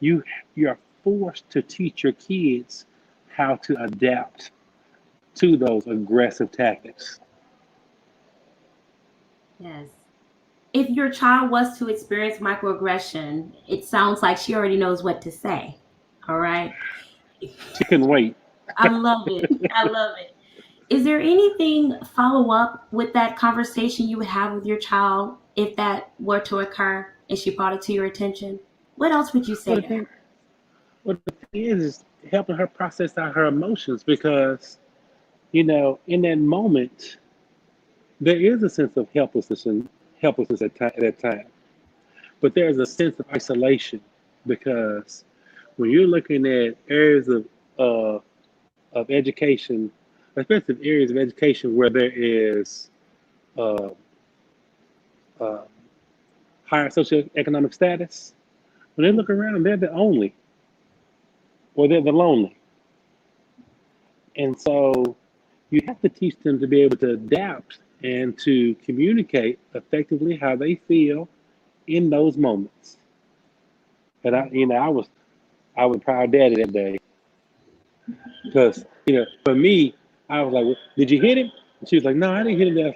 you're forced to teach your kids how to adapt to those aggressive tactics. Yes. If your child was to experience microaggression, it sounds like she already knows what to say. All right. She couldn't wait. I love it. I love it. Is there anything follow up with that conversation you would have with your child if that were to occur and she brought it to your attention? What else would you say to her? What the thing is helping her process out her emotions, because, in that moment, there is a sense of helplessness at that time. But there's a sense of isolation, because when you're looking at areas of education, especially areas of education where there is higher socioeconomic status, when they look around, they're the only, or they're the lonely. And so you have to teach them to be able to adapt and to communicate effectively how they feel in those moments. And I was a proud daddy that day, because for me, I was like, well, did you hit him? And she was like, no, I didn't hit him.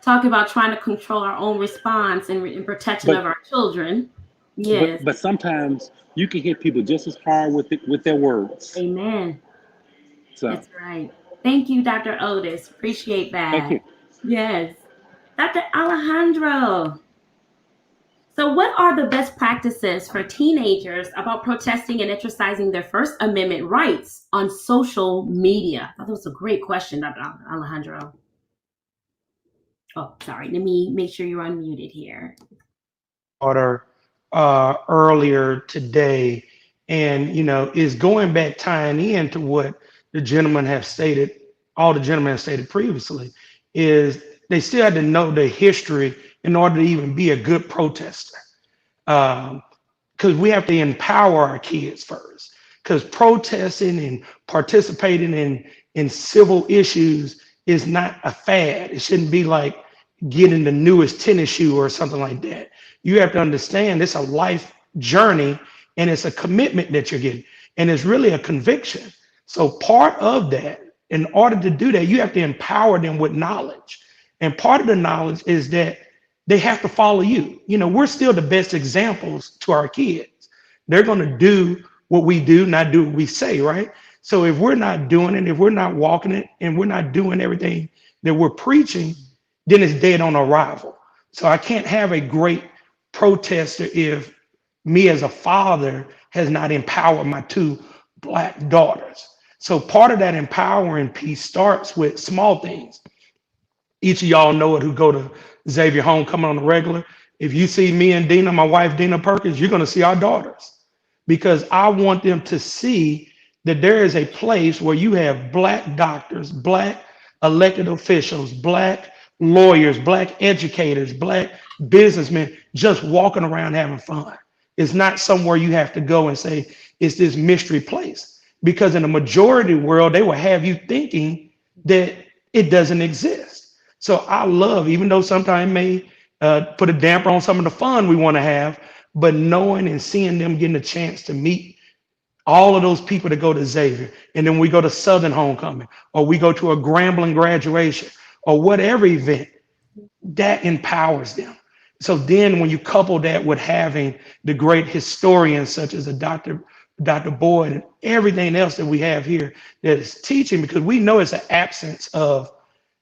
Talk about trying to control our own response and protection of our children. Yes. But sometimes you can hit people just as hard with their words. Amen. So. That's right. Thank you, Dr. Otis. Appreciate that. Thank you. Yes. Dr. Alejandro. So what are the best practices for teenagers about protesting and exercising their First Amendment rights on social media? That was a great question, Dr. Alejandro. Oh, sorry. Let me make sure you're unmuted here. Order earlier today, and is going back, tying into what the gentleman have stated, all the gentlemen have stated previously, is they still had to know the history in order to even be a good protester. Because we have to empower our kids first. Because protesting and participating in civil issues is not a fad. It shouldn't be like getting the newest tennis shoe or something like that. You have to understand it's a life journey, and it's a commitment that you're getting, and it's really a conviction. So part of that, in order to do that, you have to empower them with knowledge. And part of the knowledge is that they have to follow you. We're still the best examples to our kids. They're going to do what we do, not do what we say, right? So if we're not doing it, if we're not walking it, and we're not doing everything that we're preaching, then it's dead on arrival. So I can't have a great protester if me as a father has not empowered my 2 Black daughters. So part of that empowering piece starts with small things. Each of y'all know it who go to Xavier Homecoming on the regular. If you see me and Dina, my wife, Dina Perkins, you're going to see our daughters, because I want them to see that there is a place where you have Black doctors, Black elected officials, Black lawyers, Black educators, Black businessmen just walking around having fun. It's not somewhere you have to go and say it's this mystery place, because in the majority world, they will have you thinking that it doesn't exist. So I love, even though sometimes it may put a damper on some of the fun we want to have, but knowing and seeing them getting a chance to meet all of those people that go to Xavier, and then we go to Southern Homecoming, or we go to a Grambling graduation, or whatever event, that empowers them. So then when you couple that with having the great historians such as a Dr. Boyd and everything else that we have here that is teaching, because we know it's an absence of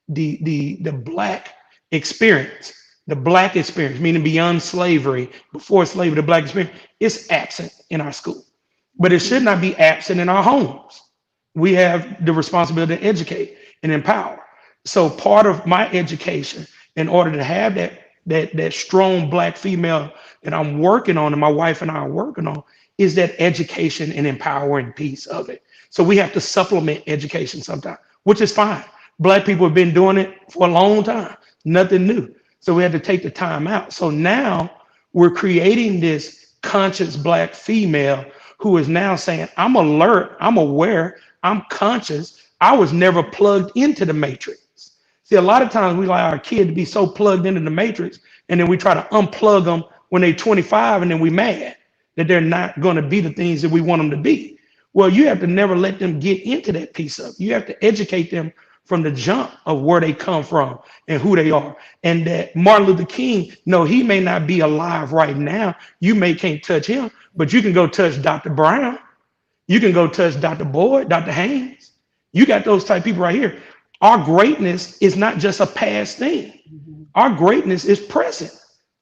the Black experience, meaning beyond slavery, before slavery, the Black experience is absent in our school. But it should not be absent in our homes. We have the responsibility to educate and empower. So part of my education, in order to have that strong Black female that I'm working on, and my wife and I are working on, is that education and empowering piece of it. So we have to supplement education sometimes, which is fine. Black people have been doing it for a long time, nothing new. So we had to take the time out. So now we're creating this conscious Black female who is now saying, I'm alert, I'm aware, I'm conscious. I was never plugged into the matrix. See, a lot of times we like our kid to be so plugged into the matrix, and then we try to unplug them when they're 25, and then we mad that they're not going to be the things that we want them to be. Well, you have to never let them get into that piece of it. You have to educate them from the jump of where they come from and who they are. And that Martin Luther King, no, he may not be alive right now. You can't touch him, but you can go touch Dr. Brown. You can go touch Dr. Boyd, Dr. Haynes. You got those type of people right here. Our greatness is not just a past thing. Our greatness is present.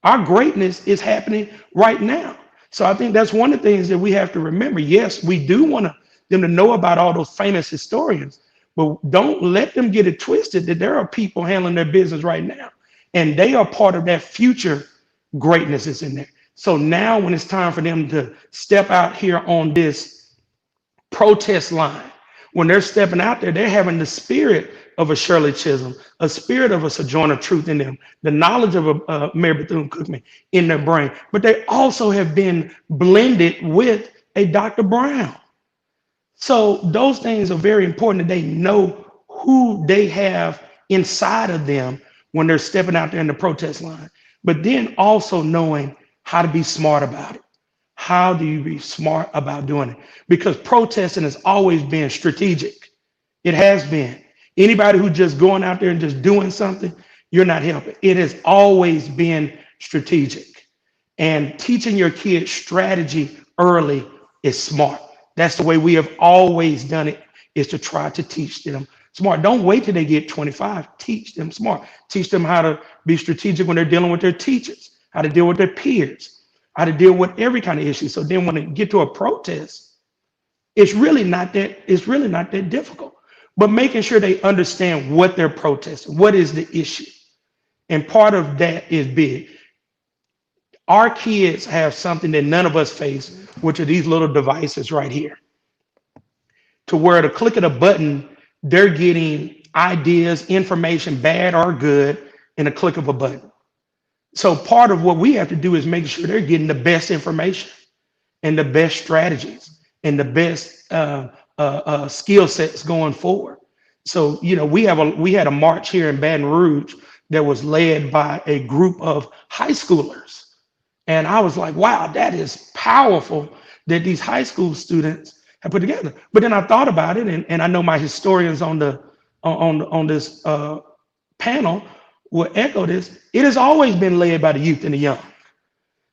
Our greatness is happening right now. So I think that's one of the things that we have to remember. Yes, we do want them to know about all those famous historians, but don't let them get it twisted that there are people handling their business right now, and they are part of that future greatness that's in there. So now when it's time for them to step out here on this protest line, when they're stepping out there, they're having the spirit of a Shirley Chisholm, a spirit of a Sojourner Truth in them, the knowledge of a Mary Bethune-Cookman in their brain, but they also have been blended with a Dr. Brown. So those things are very important, that they know who they have inside of them when they're stepping out there in the protest line, but then also knowing how to be smart about it. How do you be smart about doing it? Because protesting has always been strategic. It has been. Anybody who's just going out there and just doing something, you're not helping. It has always been strategic. And teaching your kids strategy early is smart. That's the way we have always done it, is to try to teach them smart. Don't wait till they get 25. Teach them smart. Teach them how to be strategic when they're dealing with their teachers, how to deal with their peers, how to deal with every kind of issue. So then when they get to a protest, it's really not that difficult. But making sure they understand what they're protesting, what is the issue. And part of that is big. Our kids have something that none of us face, which are these little devices right here. To where at a click of a button, they're getting ideas, information, bad or good, in a click of a button. So part of what we have to do is make sure they're getting the best information and the best strategies and the best skill sets going forward. So, you know, we had a march here in Baton Rouge that was led by a group of high schoolers. And I was like, wow, that is powerful that these high school students have put together. But then I thought about it, and I know my historians on this panel will echo this. It has always been led by the youth and the young.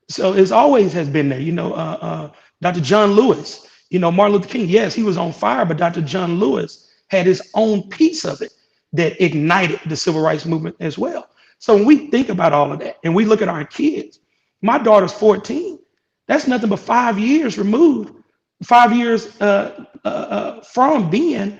So it's always has been there. You know, Dr. John Lewis, you know, Martin Luther King, yes, he was on fire, but Dr. John Lewis had his own piece of it that ignited the civil rights movement as well. So when we think about all of that and we look at our kids, my daughter's 14. That's nothing but 5 years removed, 5 years from being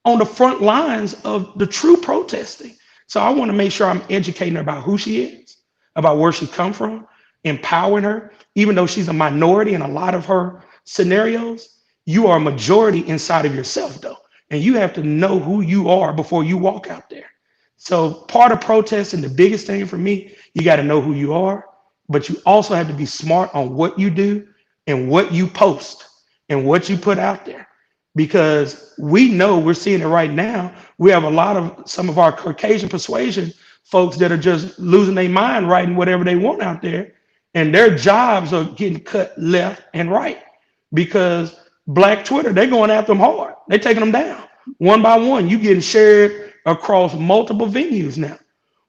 on the front lines of the true protesting. So I want to make sure I'm educating her about who she is, about where she come from, empowering her. Even though she's a minority in a lot of her scenarios, you are a majority inside of yourself though. And you have to know who you are before you walk out there. So part of protesting, the biggest thing for me, you got to know who you are, but you also have to be smart on what you do and what you post and what you put out there. Because we know, we're seeing it right now, we have a lot of some of our Caucasian persuasion folks that are just losing their mind writing whatever they want out there. And their jobs are getting cut left and right because Black Twitter, they're going after them hard. They're taking them down one by one. You getting shared across multiple venues now.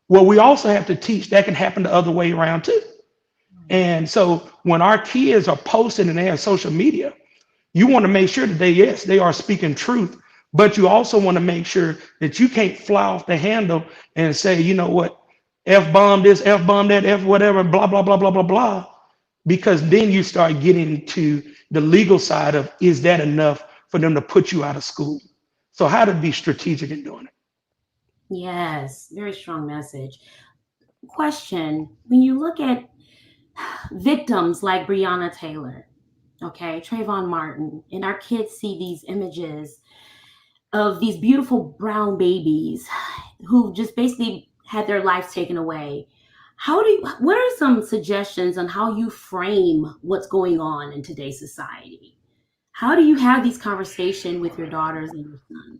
Well, we also have to teach that can happen the other way around too. And so when our kids are posting and they have social media, you want to make sure that they are speaking truth, but you also want to make sure that you can't fly off the handle and say, you know what, F-bomb this, F-bomb that, F whatever, blah, blah, blah, blah, blah, blah. Because then you start getting to the legal side of, is that enough for them to put you out of school? So how to be strategic in doing it. Yes, very strong message. Question, when you look at victims like Breonna Taylor, okay, Trayvon Martin, and our kids see these images of these beautiful brown babies who just basically had their lives taken away. What are some suggestions on how you frame what's going on in today's society? How do you have these conversations with your daughters and your son?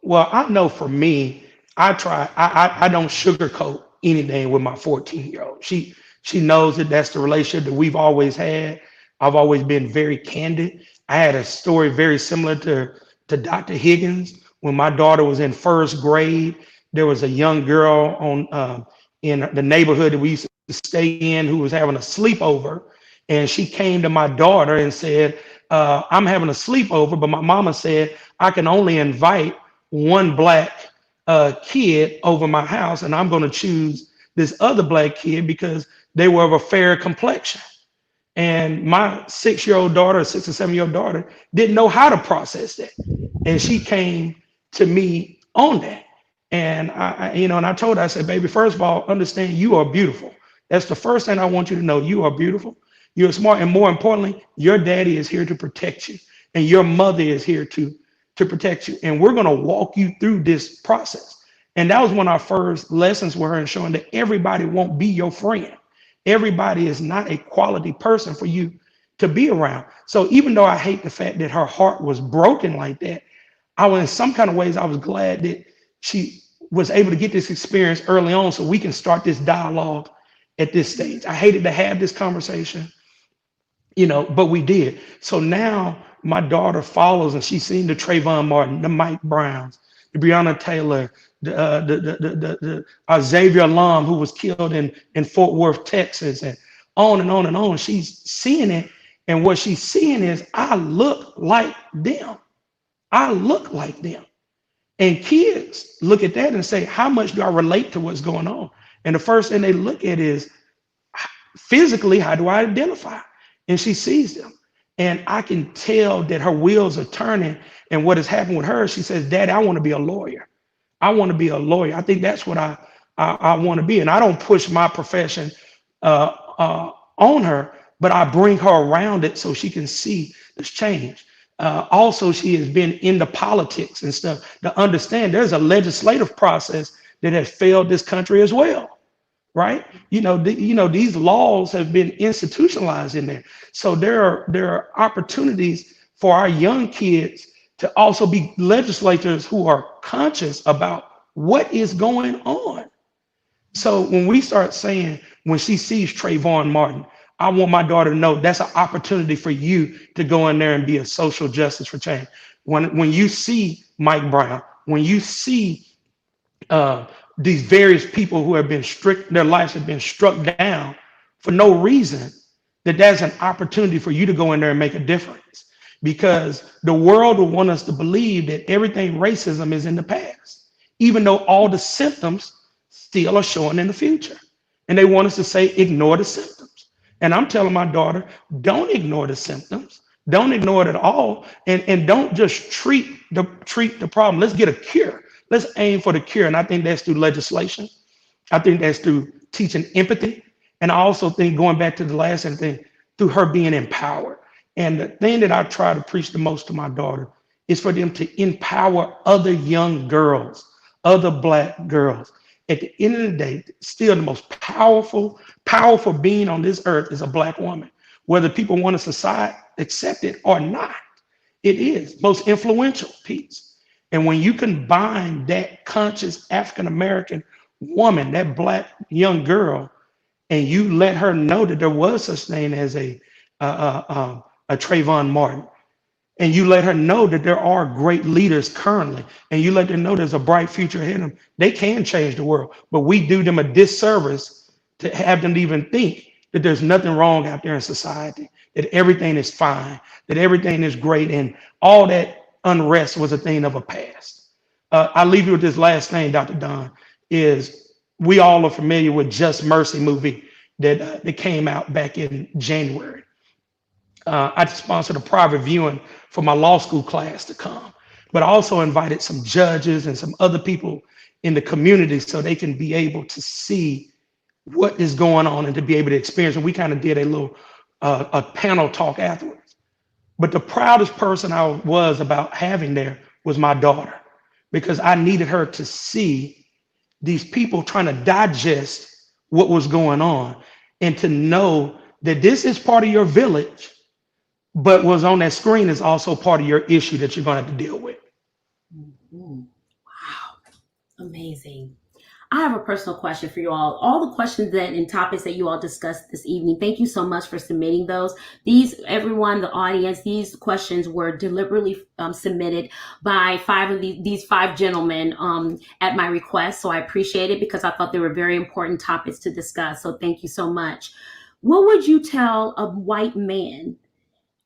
Well, I know for me, I don't sugarcoat anything with my 14-year-old. She knows that that's the relationship that we've always had. I've always been very candid. I had a story very similar to Dr. Higgins. When my daughter was in first grade, there was a young girl in the neighborhood that we used to stay in who was having a sleepover. And she came to my daughter and said, I'm having a sleepover, but my mama said I can only invite one Black kid over my house, and I'm going to choose this other Black kid because they were of a fair complexion. And my 6-year-old daughter, 6 or 7-year-old daughter, didn't know how to process that. And she came to me on that. And I told her, I said, baby, first of all, understand you are beautiful. That's the first thing I want you to know. You are beautiful. You're smart. And more importantly, your daddy is here to protect you. And your mother is here to protect you. And we're going to walk you through this process. And that was one of our first lessons with her, in showing that everybody won't be your friend. Everybody is not a quality person for you to be around. So even though I hate the fact that her heart was broken like that, in some kind of ways, I was glad that she was able to get this experience early on so we can start this dialogue at this stage. I hated to have this conversation, but we did. So now my daughter follows, and she's seen the Trayvon Martin, the Mike Browns, the Breonna Taylor, the Xavier alum who was killed in Fort Worth, Texas, and on and on and on. She's seeing it. And what she's seeing is, I look like them. I look like them. And kids look at that and say, how much do I relate to what's going on? And the first thing they look at is, physically, how do I identify? And she sees them. And I can tell that her wheels are turning. And what has happened with her, she says, Daddy, I want to be a lawyer. I want to be a lawyer. I think that's what I want to be. And I don't push my profession on her, but I bring her around it so she can see this change. Also, she has been into politics and stuff to understand there's a legislative process that has failed this country as well, right? These laws have been institutionalized in there. So there are opportunities for our young kids to also be legislators who are conscious about what is going on. So when we start saying, when she sees Trayvon Martin, I want my daughter to know that's an opportunity for you to go in there and be a social justice for change. When you see Mike Brown, when you see these various people who have been their lives have been struck down for no reason, that's an opportunity for you to go in there and make a difference. Because the world will want us to believe that everything racism is in the past, even though all the symptoms still are showing in the future. And they want us to say, ignore the symptoms. And I'm telling my daughter, don't ignore the symptoms. Don't ignore it at all. And don't just treat the problem. Let's get a cure. Let's aim for the cure. And I think that's through legislation. I think that's through teaching empathy. And I also think, going back to the last thing, through her being empowered. And the thing that I try to preach the most to my daughter is for them to empower other young girls, other Black girls. At the end of the day, still the most powerful being on this earth is a Black woman. Whether people want to accept it or not, it is most influential piece. And when you combine that conscious African-American woman, that Black young girl, and you let her know that there was such thing as a Trayvon Martin, and you let her know that there are great leaders currently, and you let them know there's a bright future ahead of them, they can change the world. But we do them a disservice to have them even think that there's nothing wrong out there in society, that everything is fine, that everything is great, and all that unrest was a thing of a past. I'll leave you with this last thing, Dr. Don, is we all are familiar with Just Mercy movie that came out back in January. I sponsored a private viewing for my law school class to come, but I also invited some judges and some other people in the community so they can be able to see what is going on and to be able to experience. And we kind of did a little a panel talk afterwards. But the proudest person I was about having there was my daughter, because I needed her to see these people trying to digest what was going on and to know that this is part of your village, but what's on that screen is also part of your issue that you're going to have to deal with. Mm-hmm. Wow. Amazing. I have a personal question for you all. All the questions and topics that you all discussed this evening, thank you so much for submitting those. Everyone, the audience, these questions were deliberately submitted by these five gentlemen at my request. So I appreciate it, because I thought they were very important topics to discuss. So thank you so much. What would you tell a white man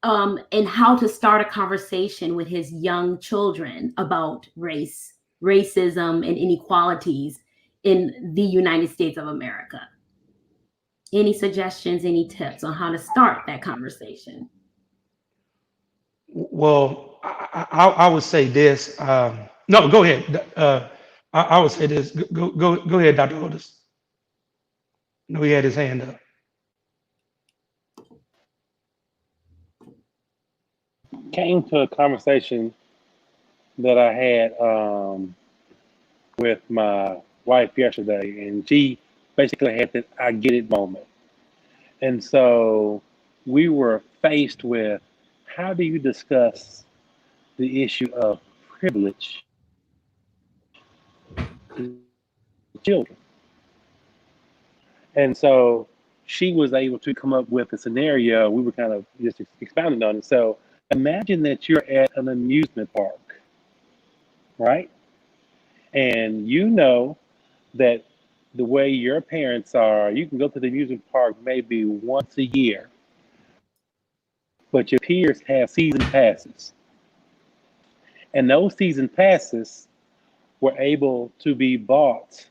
and how to start a conversation with his young children about racism, and inequalities in the United States of America? Any suggestions, any tips on how to start that conversation? Well, I would say this. No, go ahead. I would say this. Go ahead, Dr. Otis. No, he had his hand up. Came to a conversation that I had with my wife yesterday, and she basically had that I get it moment. And so we were faced with, how do you discuss the issue of privilege to children? And so she was able to come up with a scenario. We were kind of just expounding on it. So imagine that you're at an amusement park, right? And you know that the way your parents are, you can go to the amusement park maybe once a year, but your peers have season passes. And those season passes were able to be bought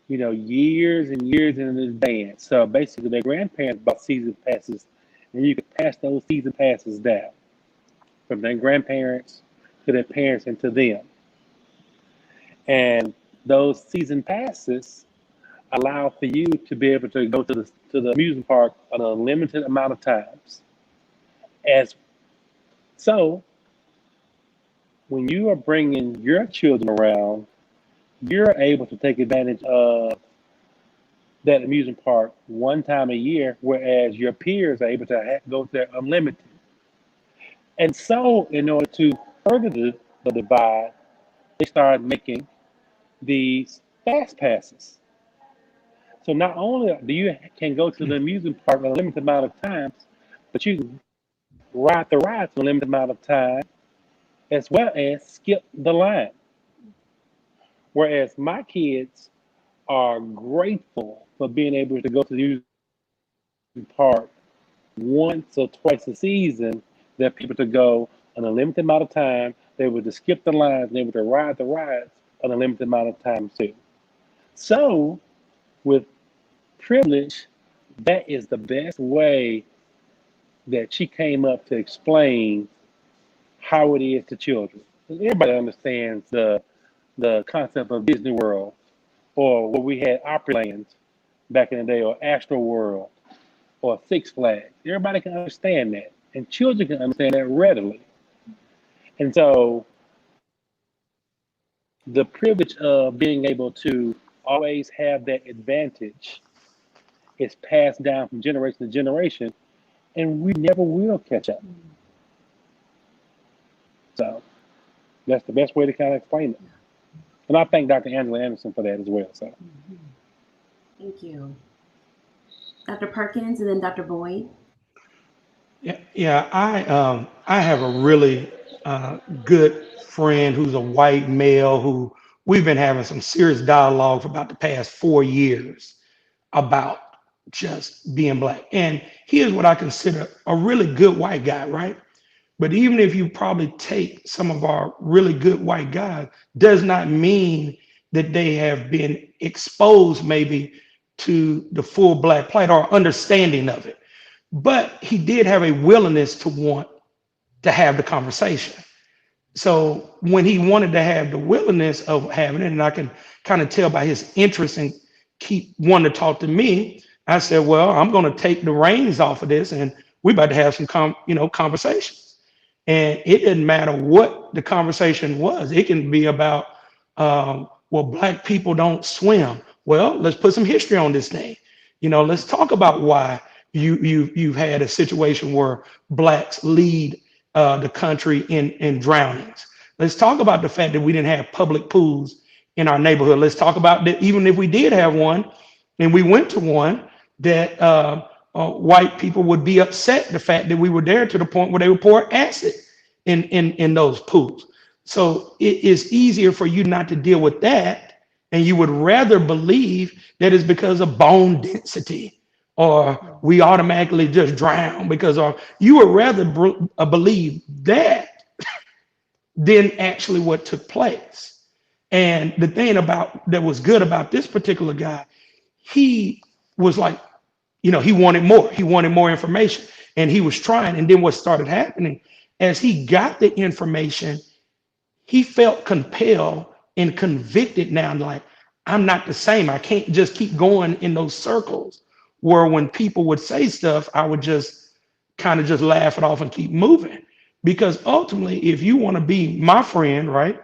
years and years in advance. So basically, their grandparents bought season passes, and you could pass those season passes down from their grandparents to their parents and to them. And those season passes allow for you to be able to go to the amusement park an unlimited amount of times. So when you are bringing your children around, you're able to take advantage of that amusement park one time a year, whereas your peers are able to go there unlimited. And so, in order to further the divide, they started making these fast passes. So not only do you can go to the amusement park a limited amount of times, but you can ride the rides a limited amount of time, as well as skip the line. Whereas my kids are grateful for being able to go to the amusement park once or twice a season. They're able to go an unlimited amount of time. They're able to skip the lines. They're able to ride the rides an unlimited amount of time too. So with privilege, that is the best way that she came up to explain how it is to children. Everybody understands the concept of Disney World, or where we had Opryland back in the day, or Astro World, or Six Flags. Everybody can understand that, and children can understand that readily. And so the privilege of being able to always have that advantage is passed down from generation to generation, and we never will catch up. So that's the best way to kind of explain it. And I thank Dr. Angela Anderson for that as well. So thank you. Dr. Perkins and then Dr. Boyd. Yeah, I have a really good friend who's a white male who we've been having some serious dialogue for about the past 4 years about just being black. And he is what I consider a really good white guy, right? But even if you probably take some of our really good white guys, does not mean that they have been exposed maybe to the full black plight or understanding of it. But he did have a willingness to want to have the conversation. So when he wanted to have the willingness of having it, and I can kind of tell by his interest and keep wanting to talk to me, I said, well, I'm going to take the reins off of this, and we're about to have some conversations. And it didn't matter what the conversation was. It can be about, well, black people don't swim. Well, let's put some history on this thing. Let's talk about why you've had a situation where blacks lead the country in drownings. Let's talk about the fact that we didn't have public pools in our neighborhood. Let's talk about that even if we did have one and we went to one, that white people would be upset the fact that we were there to the point where they would pour acid in those pools. So it is easier for you not to deal with that, and you would rather believe that it's because of bone density, or we automatically just drown because, or you would rather believe that than actually what took place. And the thing that was good about this particular guy, he was like, he wanted more information, and he was trying. And then what started happening, as he got the information, he felt compelled and convicted now, like, I'm not the same. I can't just keep going in those circles where when people would say stuff, I would just kind of just laugh it off and keep moving. Because ultimately, if you want to be my friend, right,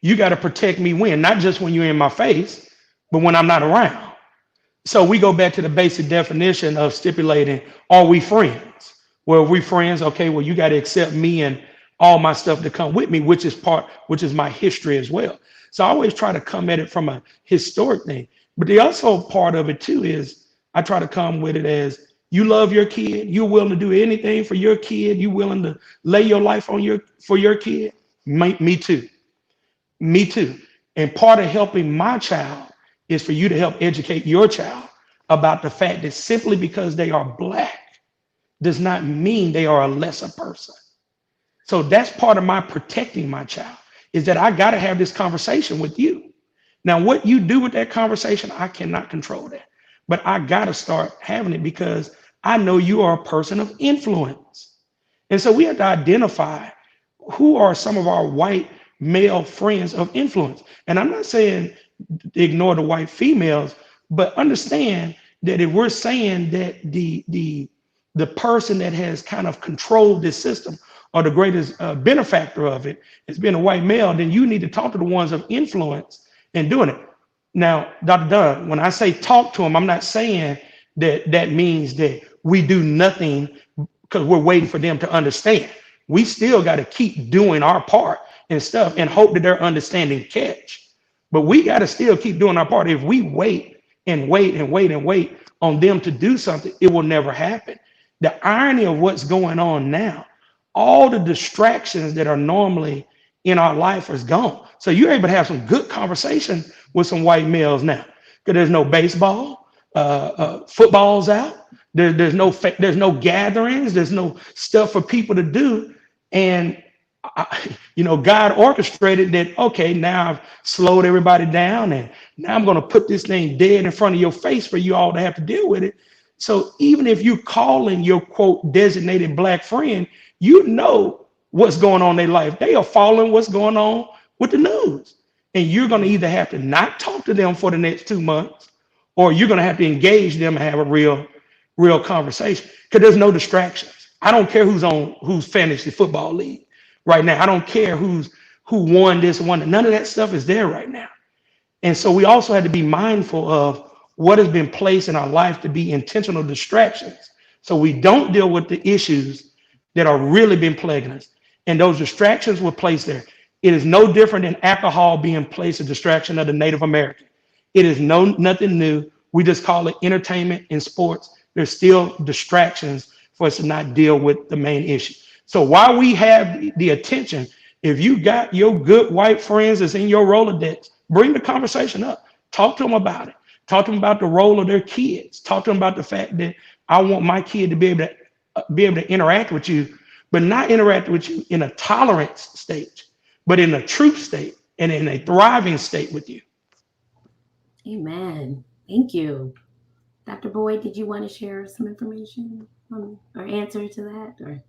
you got to protect me when, not just when you're in my face, but when I'm not around. So we go back to the basic definition of stipulating, are we friends? Well, we friends, okay, well, you got to accept me and all my stuff to come with me, which is my history as well. So I always try to come at it from a historic thing. But the also part of it too is I try to come with it as, you love your kid, you're willing to do anything for your kid, you willing to lay your life for your kid. Me too. Me too. And part of helping my child is for you to help educate your child about the fact that simply because they are black does not mean they are a lesser person. So that's part of my protecting my child, is that I got to have this conversation with you, Now, what you do with that conversation, I cannot control that. But I got to start having it because I know you are a person of influence. And so we have to identify who are some of our white male friends of influence. And I'm not saying ignore the white females, but understand that if we're saying that the person that has kind of controlled this system or the greatest benefactor of it has been a white male, then you need to talk to the ones of influence and doing it. Now, Dr. Dunn, when I say talk to them, I'm not saying that that means that we do nothing because we're waiting for them to understand. We still got to keep doing our part and stuff and hope that their understanding catch. But we got to still keep doing our part. If we wait and wait and wait and wait on them to do something, it will never happen. The irony of what's going on now, all the distractions that are normally in our life is gone. So you're able to have some good conversation with some white males now, because there's no baseball, football's out. There's no gatherings. There's no stuff for people to do. And God orchestrated that. Okay, now I've slowed everybody down, and now I'm going to put this thing dead in front of your face for you all to have to deal with it. So even if you calling your quote designated black friend, you know what's going on in their life. They are following what's going on with the news, and you're going to either have to not talk to them for the next 2 months, or you're going to have to engage them and have a real conversation, because there's no distractions. I don't care who's fantasy football league right now. I don't care who won this one. None of that stuff is there right now. And so we also had to be mindful of what has been placed in our life to be intentional distractions, so we don't deal with the issues that are really been plaguing us. And those distractions were placed there. It is no different than alcohol being placed a distraction of the Native American. It is nothing new. We just call it entertainment and sports. There's still distractions for us to not deal with the main issue. So while we have the attention, if you got your good white friends that's in your Rolodex, bring the conversation up. Talk to them about it. Talk to them about the role of their kids. Talk to them about the fact that I want my kid to be able to interact with you, but not interact with you in a tolerance state, but in a truth state and in a thriving state with you. Amen. Thank you. Dr. Boyd, did you want to share some information or answer to that? Or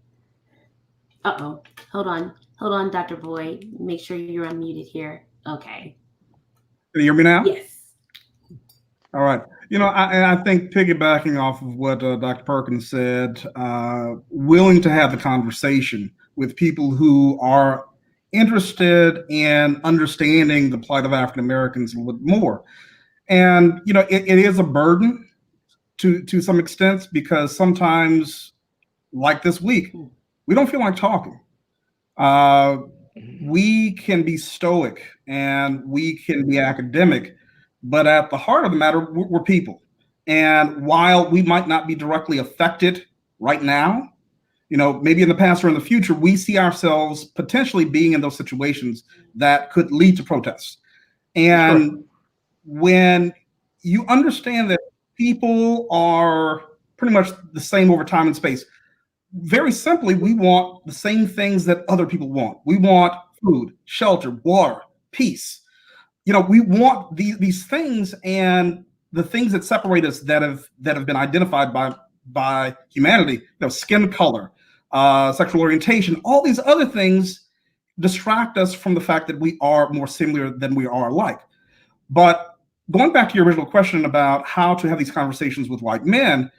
hold on, Dr. Boyd. Make sure you're unmuted here. Okay. Can you hear me now? Yes. All right. I think piggybacking off of what Dr. Perkins said, willing to have the conversation with people who are interested in understanding the plight of African Americans a little bit more. And, it is a burden to some extent, because sometimes, like this week, we don't feel like talking. We can be stoic and we can be academic, but at the heart of the matter, we're people. And while we might not be directly affected right now, maybe in the past or in the future, we see ourselves potentially being in those situations that could lead to protests. And when you understand that people are pretty much the same over time and space, very simply, we want the same things that other people want. We want food, shelter, water, peace. We want these things, and the things that separate us that have been identified by humanity, skin color, sexual orientation, all these other things distract us from the fact that we are more similar than we are alike. But going back to your original question about how to have these conversations with white men,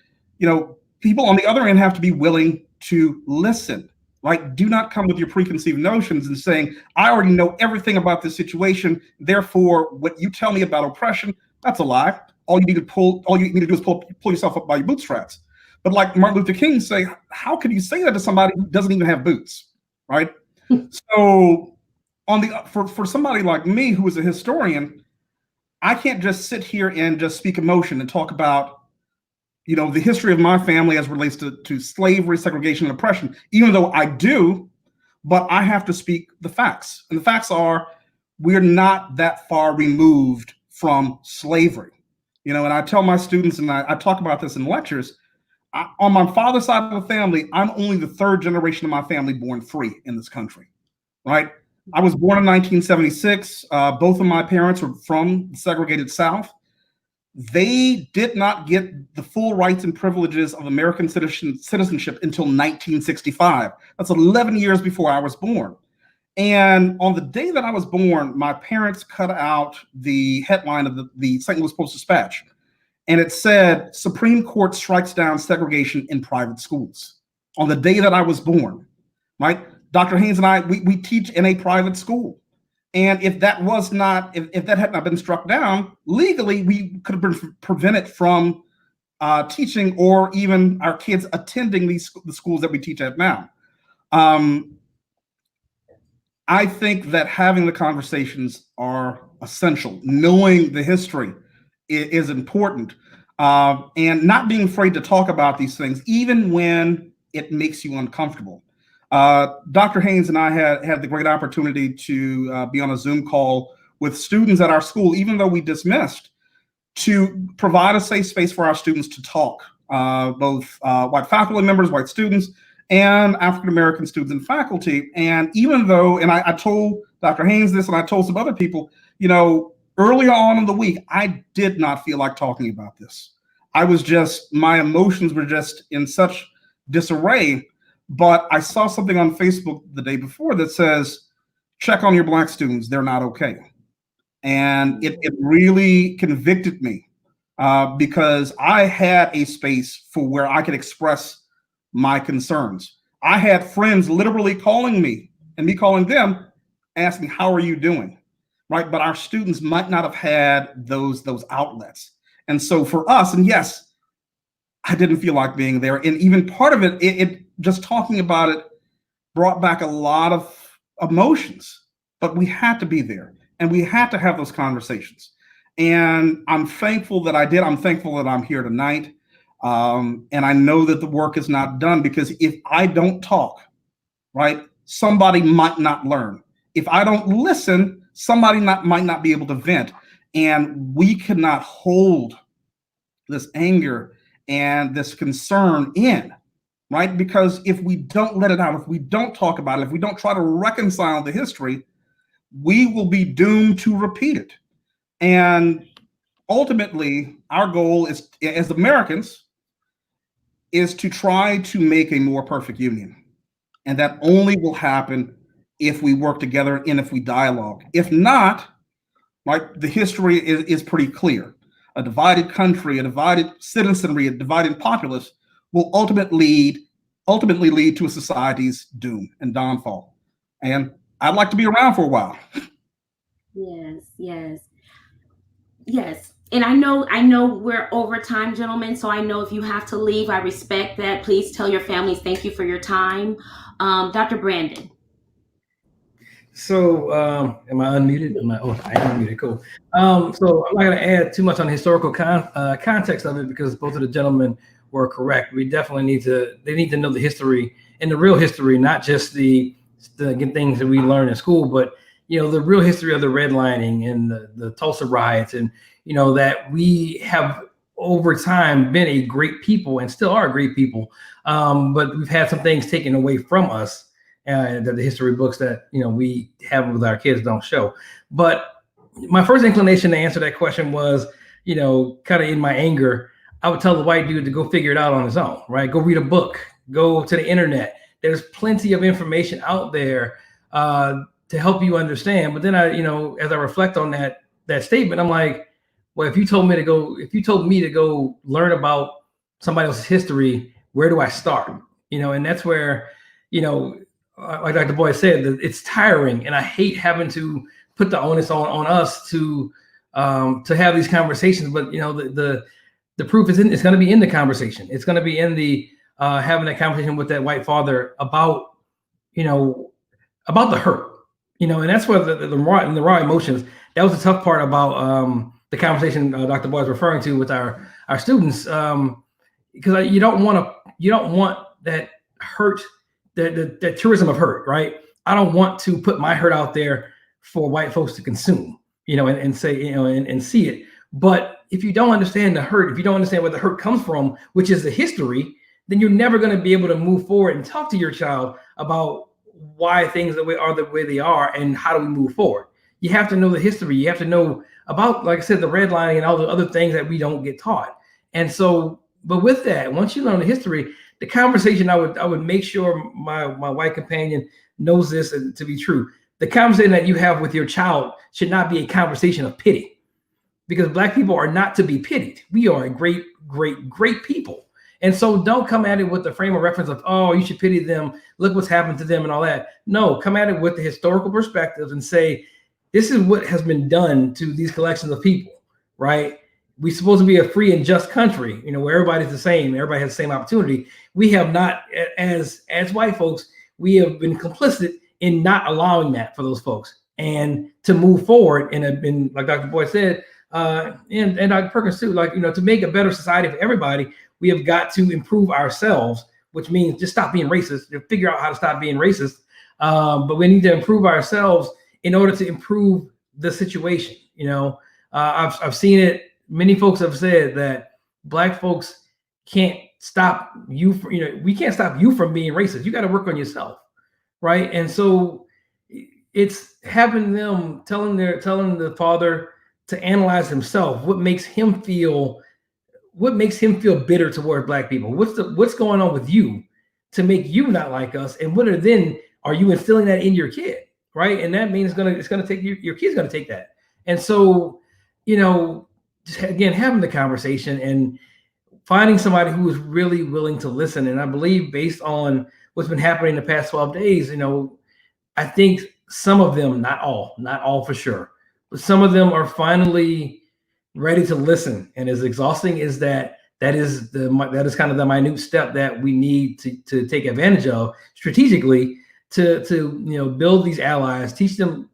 people on the other end have to be willing to listen, right? Do not come with your preconceived notions and saying, I already know everything about this situation, therefore what you tell me about oppression, that's a lie. All you need to do is pull yourself up by your bootstraps. But like Martin Luther King say, how could you say that to somebody who doesn't even have boots, right? So for somebody like me, who is a historian, I can't just sit here and just speak emotion and talk about the history of my family as relates to slavery, segregation, and oppression, even though I do, but I have to speak the facts. And the facts are, we're not that far removed from slavery. And I tell my students, and I talk about this in lectures, on my father's side of the family, I'm only the third generation of my family born free in this country, right? I was born in 1976. Both of my parents were from the segregated South. They did not get the full rights and privileges of American citizenship until 1965. That's 11 years before I was born. And on the day that I was born, my parents cut out the headline of the St. Louis Post-Dispatch. And it said, Supreme Court strikes down segregation in private schools. On the day that I was born, right? Dr. Haynes and I, we teach in a private school. And if that was not, if that had not been struck down, legally, we could have been prevented from teaching or even our kids attending the schools that we teach at now. I think that having the conversations are essential. Knowing the history is important. And not being afraid to talk about these things, even when it makes you uncomfortable. Dr. Haynes and I had the great opportunity to be on a Zoom call with students at our school, even though we dismissed, to provide a safe space for our students to talk, both white faculty members, white students, and African-American students and faculty. And even though, and I told Dr. Haynes this, and I told some other people, you know, earlier on in the week, I did not feel like talking about this. I was just, my emotions were just in such disarray. But I saw something on Facebook the day before that says, check on your Black students, they're not okay. And it really convicted me because I had a space for where I could express my concerns. I had friends literally calling me and me calling them, asking, how are you doing? Right? But our students might not have had those outlets. And so for us, and yes, I didn't feel like being there. And even part of it, just talking about it brought back a lot of emotions, but we had to be there and we had to have those conversations. And I'm thankful that I did. I'm thankful that I'm here tonight. And I know that the work is not done because if I don't talk, right, somebody might not learn. If I don't listen, somebody might not be able to vent. And we cannot hold this anger and this concern in, right? Because if we don't let it out, if we don't talk about it, if we don't try to reconcile the history, we will be doomed to repeat it. And ultimately, our goal is, as Americans, is to try to make a more perfect union. And that only will happen if we work together and if we dialogue. If not, right, the history is pretty clear. A divided country, a divided citizenry, a divided populace will ultimately lead to a society's doom and downfall. And I'd like to be around for a while. Yes. And I know we're over time, gentlemen. So I know if you have to leave, I respect that. Please tell your families thank you for your time. Dr. Brandon. So am I unmuted? I am unmuted, cool. So I'm not gonna add too much on the historical context of it because both of the gentlemen were correct. We definitely they need to know the history and the real history, not just the things that we learn in school, but you know, the real history of the redlining and the Tulsa riots, and you know, that we have over time been a great people and still are a great people. But we've had some things taken away from us that the history books that, you know, we have with our kids don't show. But my first inclination to answer that question was, you know, kind of in my anger, I would tell the white dude to go figure it out on his own, right? Go read a book, go to the internet. There's plenty of information out there to help you understand. But then you know, as I reflect on that statement, I'm like, well, if you told me to go learn about somebody else's history, where do I start? You know, and that's where, you know, like Dr. Boyd said, it's tiring, and I hate having to put the onus on us to have these conversations. But you know, the proof is it's going to be in the conversation. It's going to be in the having that conversation with that white father about, you know, about the hurt, you know, and that's where the raw emotions. That was the tough part about the conversation Dr. Boyd was referring to with our students, because you don't want that hurt. The tourism of hurt, right? I don't want to put my hurt out there for white folks to consume, you know, and say, you know, and see it. But if you don't understand the hurt, if you don't understand where the hurt comes from, which is the history, then you're never going to be able to move forward and talk to your child about why things the way they are, and how do we move forward. You have to know the history. You have to know about, like I said, the redlining and all the other things that we don't get taught. And so, but with that, once you learn the history, the conversation, I would make sure my white companion knows this to be true. The conversation that you have with your child should not be a conversation of pity, because Black people are not to be pitied. We are a great, great, great people. And so don't come at it with the frame of reference of, oh, you should pity them, look what's happened to them and all that. No, come at it with the historical perspective and say, this is what has been done to these collections of people, right? We're supposed to be a free and just country, where everybody's the same, everybody has the same opportunity. We have not, as white folks, we have been complicit in not allowing that for those folks. And to move forward, and like Dr. Boyd said, and Dr. Perkins too, to make a better society for everybody, we have got to improve ourselves, which means just stop being racist, figure out how to stop being racist. But we need to improve ourselves in order to improve the situation. I've seen it. Many folks have said that Black folks can't stop you. We can't stop you from being racist. You got to work on yourself, right? And so it's having them telling the father to analyze himself. What makes him feel bitter toward Black people? What's going on with you to make you not like us? And are you instilling that in your kid? Right. And that means it's gonna take your kid's gonna take that. And so, just again, having the conversation and finding somebody who is really willing to listen. And I believe, based on what's been happening the past 12 days, I think some of them, not all for sure, but some of them are finally ready to listen. And as exhausting as that is kind of the minute step that we need to take advantage of strategically to build these allies, teach them,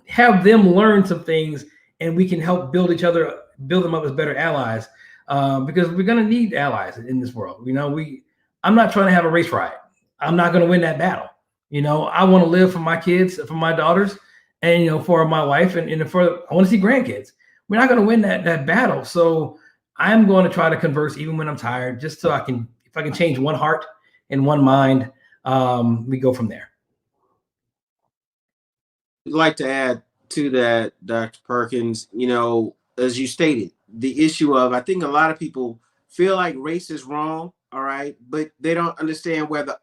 have them learn some things, and we can help build them up as better allies, because we're going to need allies in this world. I'm not trying to have a race riot. I'm not going to win that battle. I want to live for my kids, for my daughters, and for my wife, and I want to see grandkids. We're not going to win that battle. So I'm going to try to converse even when I'm tired, just so if I can change one heart and one mind, we go from there. I'd like to add to that, Dr. Perkins, as you stated, the issue of, I think a lot of people feel like race is wrong, all right, but they don't understand where the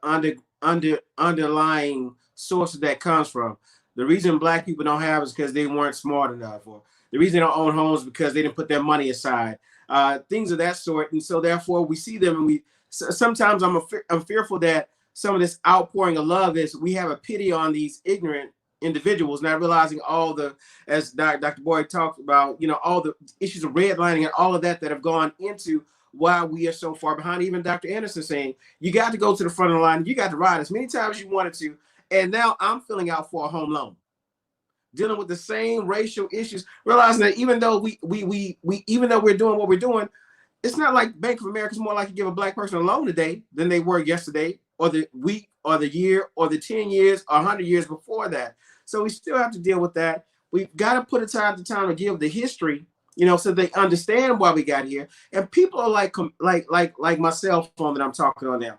underlying source of that comes from. The reason Black people don't have is because they weren't smart enough, or the reason they don't own homes is because they didn't put their money aside, things of that sort. And so therefore we see them, and sometimes I'm fearful that some of this outpouring of love is we have a pity on these ignorant individuals, not realizing all the, as Dr. Boyd talked about, all the issues of redlining and all of that have gone into why we are so far behind. Even Dr. Anderson saying, you got to go to the front of the line. You got to ride as many times as you wanted to. And now I'm filling out for a home loan, dealing with the same racial issues, realizing that even though even though we're doing what we're doing, it's not like Bank of America is more likely to give a Black person a loan today than they were yesterday, or the week, or the year, or the 10 years, or 100 years before that. So we still have to deal with that. We've got to put aside the time to give the history, so they understand why we got here. And people are like my cell phone that I'm talking on now.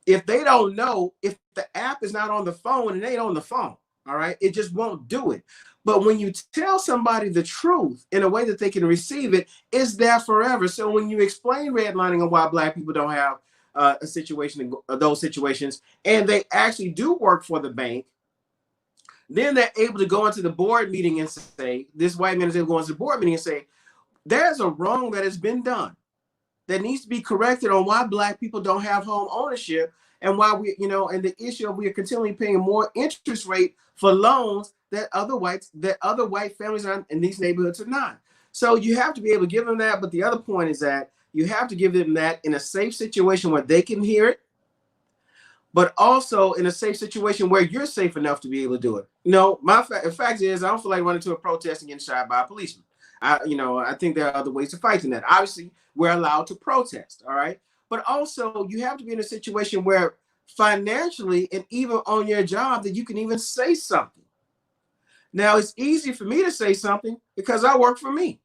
If they don't know, if the app is not on the phone, and it ain't on the phone, all right, it just won't do it. But when you tell somebody the truth in a way that they can receive it, it's there forever. So when you explain redlining and why Black people don't have a situation, those situations, and they actually do work for the bank, then they're able to go into the board meeting and say, this white man is able to go into the board meeting and say, there's a wrong that has been done that needs to be corrected on why Black people don't have home ownership, and why we, and the issue of we are continually paying more interest rate for loans that other white families in these neighborhoods are not. So you have to be able to give them that. But the other point is that you have to give them that in a safe situation where they can hear it, but also in a safe situation where you're safe enough to be able to do it. The fact is, I don't feel like running to a protest and getting shot by a policeman. I think there are other ways to fight than that. Obviously, we're allowed to protest, all right? But also, you have to be in a situation where financially and even on your job that you can even say something. Now, it's easy for me to say something because I work for me.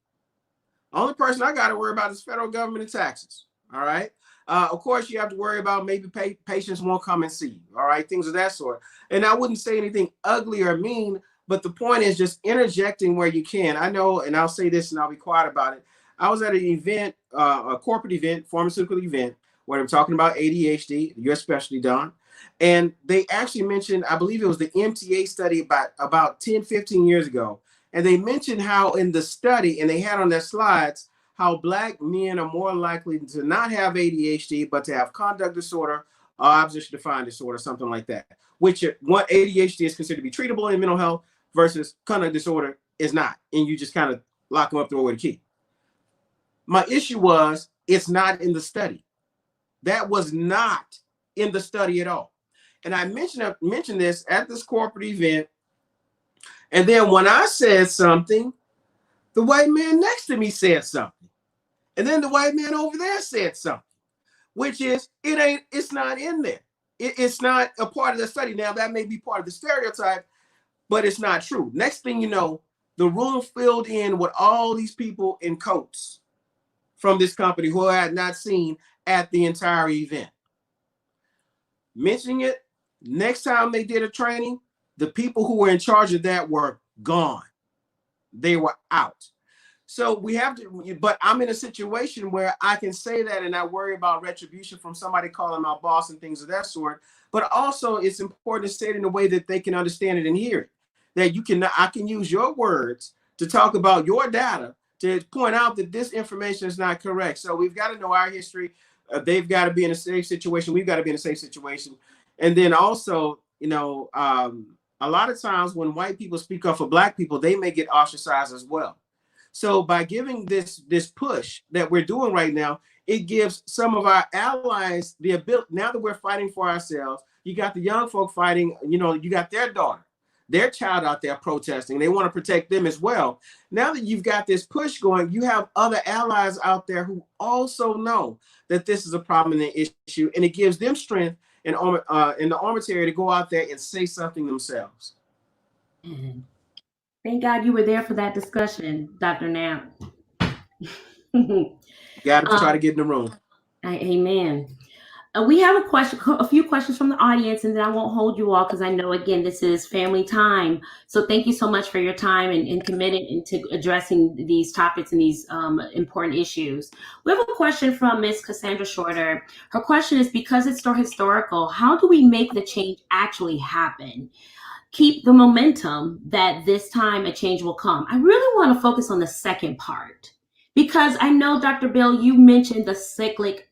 The only person I got to worry about is federal government and taxes. All right. Of course, you have to worry about maybe patients won't come and see you. All right. Things of that sort. And I wouldn't say anything ugly or mean, but the point is just interjecting where you can. I know, and I'll say this and I'll be quiet about it. I was at an event, a corporate event, pharmaceutical event, where I'm talking about ADHD, your specialty, Don. And they actually mentioned, I believe it was the MTA study about 10, 15 years ago. And they mentioned how in the study, and they had on their slides, how Black men are more likely to not have ADHD, but to have conduct disorder or opposition defiant disorder, something like that. Which what ADHD is considered to be treatable in mental health versus conduct disorder is not. And you just kind of lock them up, throw away the key. My issue was, it's not in the study. That was not in the study at all. And I mentioned this at this corporate event. And then when I said something, the white man next to me said something. And then the white man over there said something, which is, it's not in there. It's not a part of the study. Now, that may be part of the stereotype, but it's not true. Next thing you know, the room filled in with all these people in coats from this company who I had not seen at the entire event. Mentioning it, next time they did a training, the people who were in charge of that were gone. They were out. So we have to, but I'm in a situation where I can say that and not worry about retribution from somebody calling my boss and things of that sort. But also it's important to say it in a way that they can understand it and hear it. That I can use your words to talk about your data to point out that this information is not correct. So we've got to know our history. They've got to be in a safe situation. We've got to be in a safe situation. And then also, a lot of times when white people speak up for Black people, they may get ostracized as well. So by giving this push that we're doing right now, it gives some of our allies the ability, now that we're fighting for ourselves, you got the young folk fighting, you got their daughter, their child out there protesting. They want to protect them as well. Now that you've got this push going, you have other allies out there who also know that this is a problem and an issue, and it gives them strength and in the armamentary to go out there and say something themselves. Mm-hmm. Thank God you were there for that discussion, Dr. Knapp. Got to try to get in the room. Amen. We have a few questions from the audience, and then I won't hold you all because I know, again, this is family time. So thank you so much for your time and committed into addressing these topics and these important issues. We have a question from Ms. Cassandra Shorter. Her question is, because it's so historical, how do we make the change actually happen? Keep the momentum that this time a change will come. I really want to focus on the second part, because I know, Dr. Bill, you mentioned the cyclic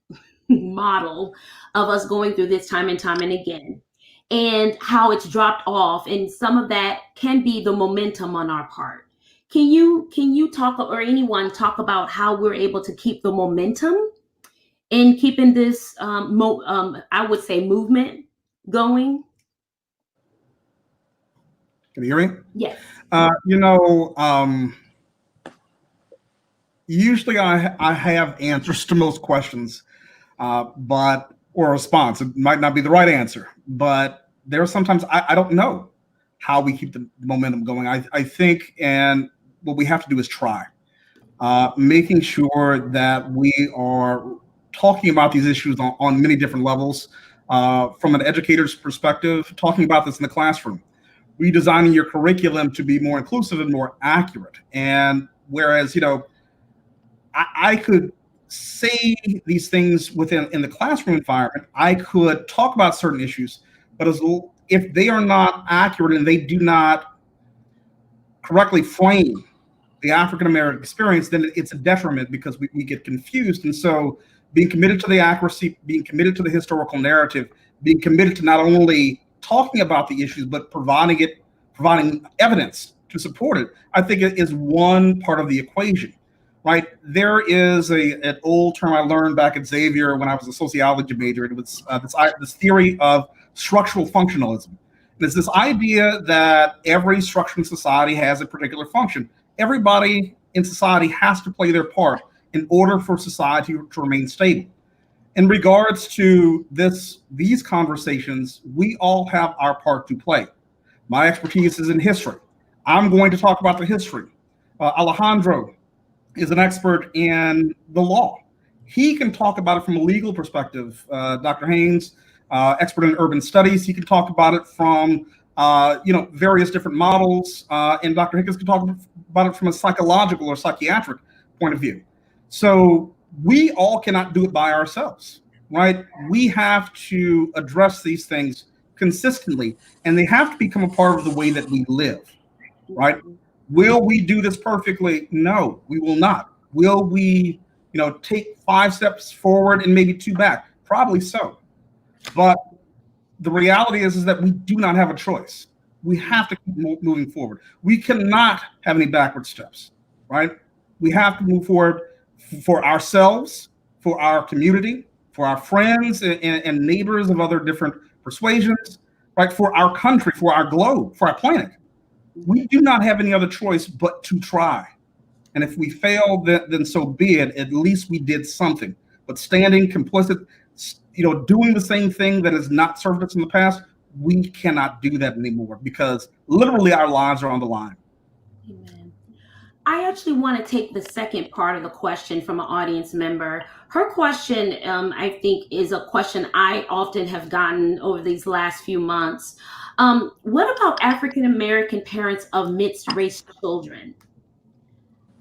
model of us going through this time and again, and how it's dropped off, and some of that can be the momentum on our part. Can you talk, or anyone talk about how we're able to keep the momentum in keeping this I would say movement going? Can you hear me? Yes. Usually I have answers to most questions, or a response. It might not be the right answer, but there are sometimes I don't know how we keep the momentum going. I think, and what we have to do is try, making sure that we are talking about these issues on many different levels, from an educator's perspective, talking about this in the classroom, redesigning your curriculum to be more inclusive and more accurate. And whereas, I could say these things in the classroom environment, I could talk about certain issues, but if they are not accurate and they do not correctly frame the African-American experience, then it's a detriment, because we get confused. And so being committed to the accuracy, being committed to the historical narrative, being committed to not only talking about the issues, but providing evidence to support it, I think it is one part of the equation, right? There is an old term I learned back at Xavier when I was a sociology major. It was this theory of structural functionalism. There's this idea that every structure in society has a particular function. Everybody in society has to play their part in order for society to remain stable. In regards to these conversations, we all have our part to play. My expertise is in history. I'm going to talk about the history. Alejandro is an expert in the law. He can talk about it from a legal perspective. Dr. Haynes, expert in urban studies, he can talk about it from various different models, and Dr. Higgins can talk about it from a psychological or psychiatric point of view. So we all cannot do it by ourselves, right? We have to address these things consistently, and they have to become a part of the way that we live, right? Will we do this perfectly? No, we will not. Will we, take 5 steps forward and maybe 2 back? Probably so. But the reality is that we do not have a choice. We have to keep moving forward. We cannot have any backward steps, right? We have to move forward for ourselves, for our community, for our friends and neighbors of other different persuasions, right? For our country, for our globe, for our planet. We do not have any other choice but to try. And if we fail, then so be it. At least we did something. But standing complicit, doing the same thing that has not served us in the past, we cannot do that anymore because literally our lives are on the line. Amen. I actually want to take the second part of the question from an audience member. Her question, I think, is a question I often have gotten over these last few months. What about African-American parents of mixed-race children?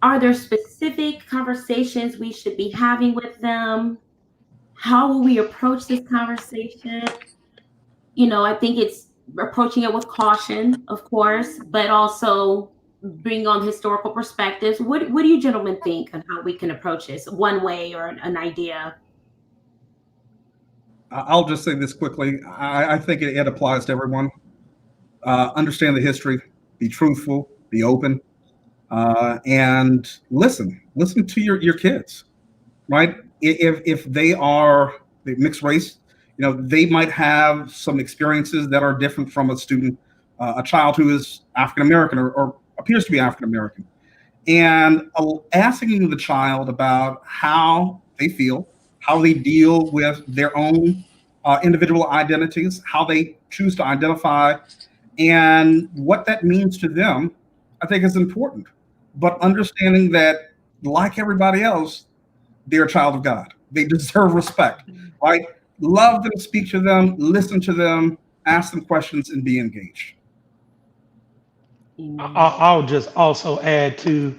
Are there specific conversations we should be having with them? How will we approach this conversation? I think it's approaching it with caution, of course, but also bring on historical perspectives. What do you gentlemen think of how we can approach this? One way or an idea? I'll just say this quickly. I think it applies to everyone. Understand the history, be truthful, be open, and listen to your kids, right? If they are mixed race, they might have some experiences that are different from a student, a child who is African-American or appears to be African-American. And asking the child about how they feel, how they deal with their own individual identities, how they choose to identify, and what that means to them, I think is important. But understanding that, like everybody else, they're a child of God. They deserve respect, right? Love them, speak to them, listen to them, ask them questions, and be engaged. I'll just also add to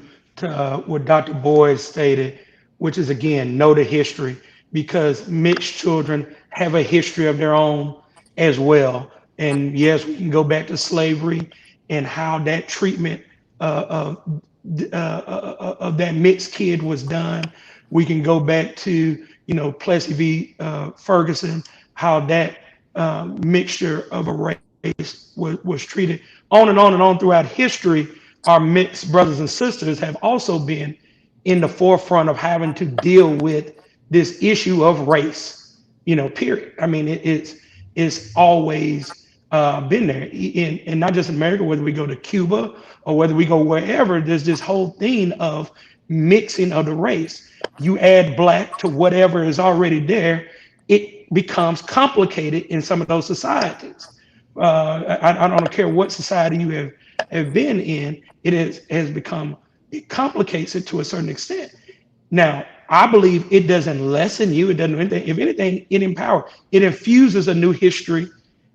what Dr. Boyd stated, which is, again, know the history, because mixed children have a history of their own as well. And yes, we can go back to slavery and how that treatment of that mixed kid was done. We can go back to, Plessy v. Ferguson, how that mixture of a race was treated. On and on and on throughout history, our mixed brothers and sisters have also been in the forefront of having to deal with this issue of race, period. I mean, it's always been there, and not just in America, whether we go to Cuba or whether we go wherever, there's this whole thing of mixing of the race. You add Black to whatever is already there, it becomes complicated in some of those societies. I don't care what society you have been in, it complicates it to a certain extent. Now, I believe it doesn't lessen you, it doesn't do anything. If anything, it empowers, it infuses a new history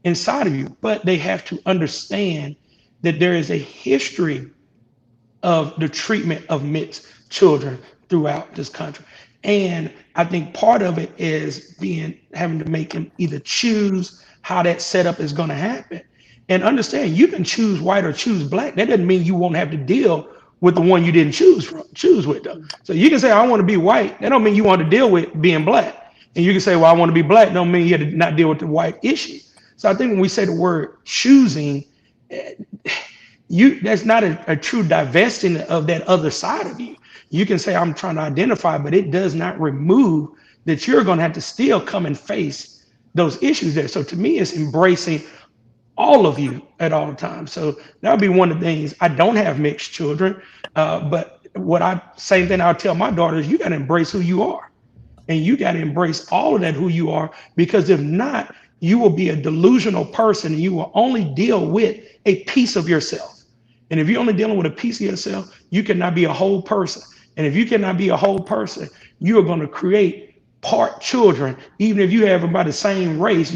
inside of you, but they have to understand that there is a history of the treatment of mixed children throughout this country. And I think part of it is having to make them either choose how that setup is going to happen. And understand, you can choose white or choose Black. That doesn't mean you won't have to deal with the one you didn't choose with them. So you can say, I want to be white. That don't mean you want to deal with being Black. And you can say, well, I want to be Black. Don't mean you have to not deal with the white issue. So I think when we say the word choosing, that's not a true divesting of that other side of you. You can say, I'm trying to identify, but it does not remove that you're going to have to still come and face those issues there. So to me, it's embracing all of you at all times. So that would be one of the things. I don't have mixed children, but same thing I'll tell my daughters, you got to embrace who you are. And you got to embrace all of that, who you are, because if not, you will be a delusional person and you will only deal with a piece of yourself. And if you're only dealing with a piece of yourself, you cannot be a whole person. And if you cannot be a whole person, you are going to create part children, even if you have about the same race,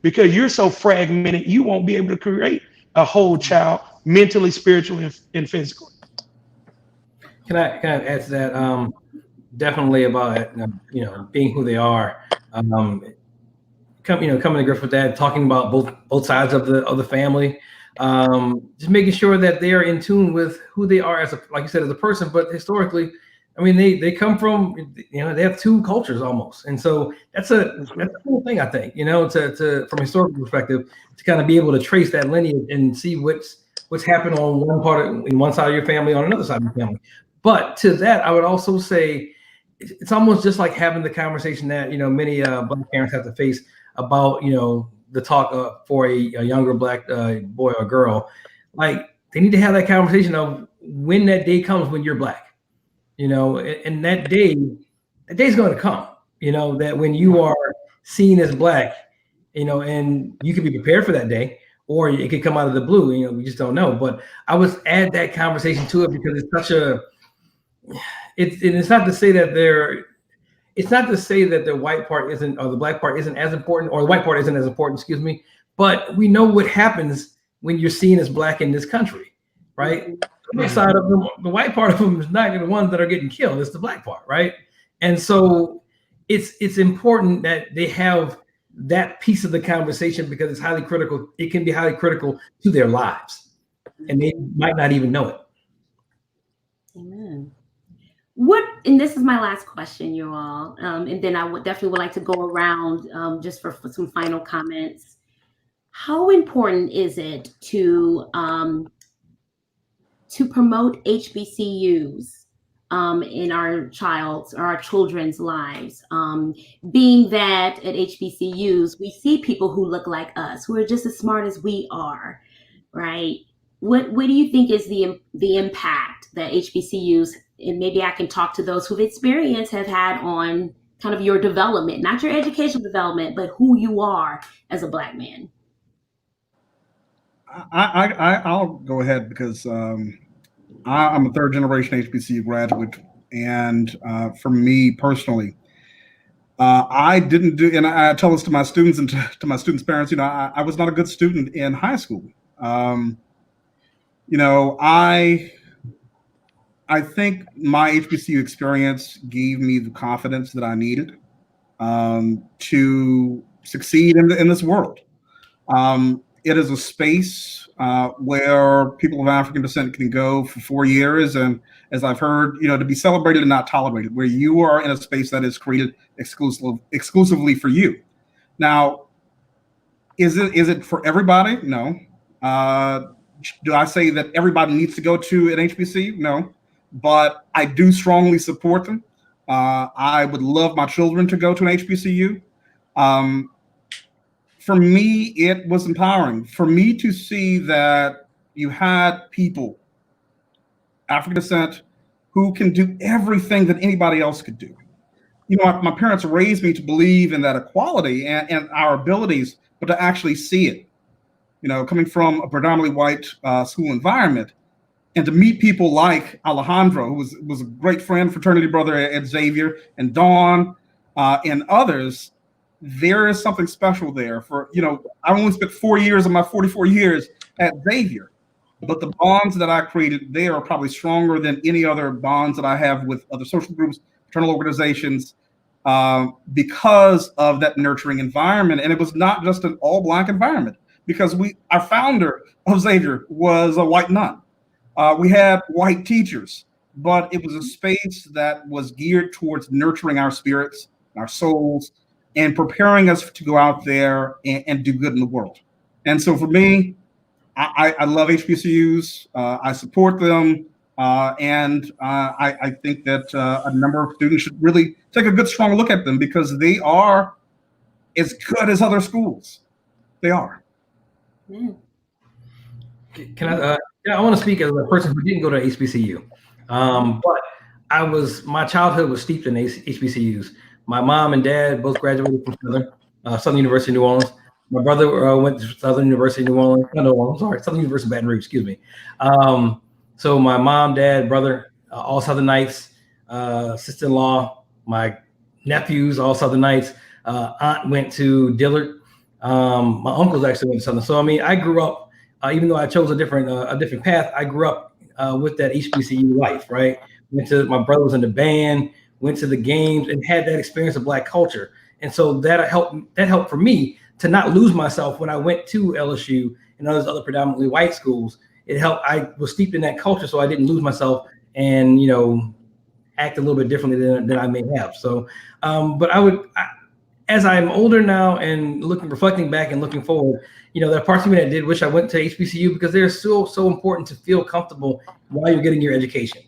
because you're so fragmented, you won't be able to create a whole child mentally, spiritually, and physically. Can I add to that? Definitely about being who they are. Coming to grips with that, talking about both sides of the family, just making sure that they are in tune with who they are as like you said, as a person. But historically, I mean, they come from, they have two cultures almost, and so that's a cool thing, I think, to from a historical perspective, to kind of be able to trace that lineage and see what's happened on one side of your family, on another side of your family. But to that, I would also say it's almost just like having the conversation that many Black parents have to face about the talk for a younger Black boy or girl. Like, they need to have that conversation of when that day comes when you're Black, and that day's going to come, that when you are seen as Black, and you can be prepared for that day, or it could come out of the blue. We just don't know. But I would add that conversation to it because it's such it's not to say that the white part isn't, or the Black part isn't as important, or the white part isn't as important, excuse me. But we know what happens when you're seen as Black in this country, right? The side of them, the white part of them is not the ones that are getting killed. It's the Black part, right? And so it's important that they have that piece of the conversation, because it's highly critical. It can be highly critical to their lives, and they might not even know it. Amen. And this is my last question, you all, and then I definitely would like to go around just for some final comments. How important is it to promote HBCUs in our children's lives? Being that at HBCUs, we see people who look like us, who are just as smart as we are, right? What do you think is the impact that HBCUs, and maybe I can talk to those who've experienced, have had on kind of your development, not your educational development, but who you are as a Black man? I'll go ahead because I'm a third generation HBCU graduate, and for me personally, I didn't do, and I tell this to my students and to my students' parents, I was not a good student in high school. I think my HBCU experience gave me the confidence that I needed to succeed in this world. It is a space where people of African descent can go for 4 years, and as I've heard, to be celebrated and not tolerated, where you are in a space that is created exclusively for you. Now, is it for everybody? No. Do I say that everybody needs to go to an HBCU? No. But I do strongly support them. I would love my children to go to an HBCU. For me, it was empowering. For me to see that you had people, African descent, who can do everything that anybody else could do. My parents raised me to believe in that equality and our abilities, but to actually see it. Coming from a predominantly white school environment, and to meet people like Alejandro, who was a great friend, fraternity brother at Xavier, and Dawn, and others, there is something special there. I only spent 4 years of my 44 years at Xavier, but the bonds that I created there are probably stronger than any other bonds that I have with other social groups, fraternal organizations, because of that nurturing environment. And it was not just an all Black environment, because our founder of Xavier was a white nun. We had white teachers, but it was a space that was geared towards nurturing our spirits, our souls, and preparing us to go out there and do good in the world. And so for me, I love HBCUs. I support them. And I think that a number of students should really take a good, strong look at them, because they are as good as other schools. They are. Yeah. I want to speak as a person who didn't go to HBCU, but my childhood was steeped in HBCUs. My mom and dad both graduated from Southern University of New Orleans. My brother went to Southern University of New Orleans. Southern University of Baton Rouge, excuse me. So my mom, dad, brother, all Southern Knights. sister-in-law, my nephews, all Southern Knights. Aunt went to Dillard. My uncles actually went to Southern. So I mean, I grew up, even though I chose a different path, I grew up with that HBCU life, right? My brother was in the band, went to the games, and had that experience of Black culture. And so that helped for me to not lose myself when I went to LSU and those other predominantly white schools. It helped. I was steeped in that culture, so I didn't lose myself and, act a little bit differently than I may have. So, but as I'm older now and reflecting back and looking forward, there are parts of me that did wish I went to HBCU, because they're so important to feel comfortable while you're getting your education,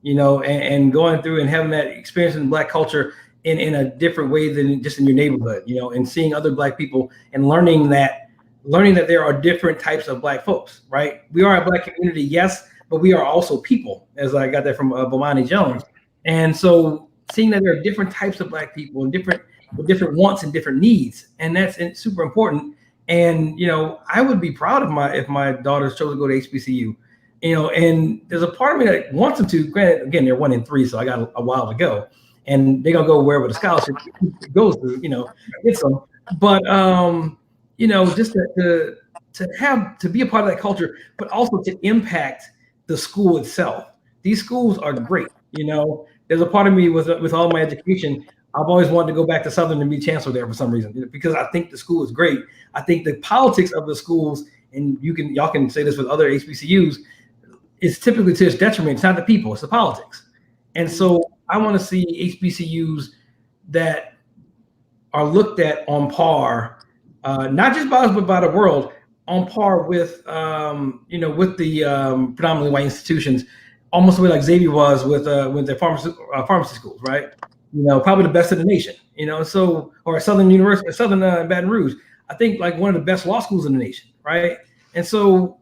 and going through and having that experience in Black culture in a different way than just in your neighborhood, and seeing other Black people and learning that there are different types of Black folks, right? We are a Black community, yes, but we are also people, as I got that from Bomani Jones. And so seeing that there are different types of Black people and different wants and different needs, and that's super important. And I would be proud if my daughters chose to go to HBCU, and there's a part of me that wants them to. Granted, again, they're 1 in 3, so I got a while to go, and they're gonna go wherever the scholarship goes through, get some. But just to be a part of that culture, but also to impact the school itself. These schools are great. There's a part of me with all my education, I've always wanted to go back to Southern and be chancellor there for some reason, because I think the school is great. I think the politics of the schools, and y'all can say this with other HBCUs, is typically to its detriment. It's not the people, it's the politics. And so I want to see HBCUs that are looked at on par, not just by us, but by the world, on par with, with the predominantly white institutions, almost the way like Xavier was with their pharmacy schools, right? Probably the best in the nation, so, or Southern University, Southern Baton Rouge, I think like one of the best law schools in the nation, right? And so,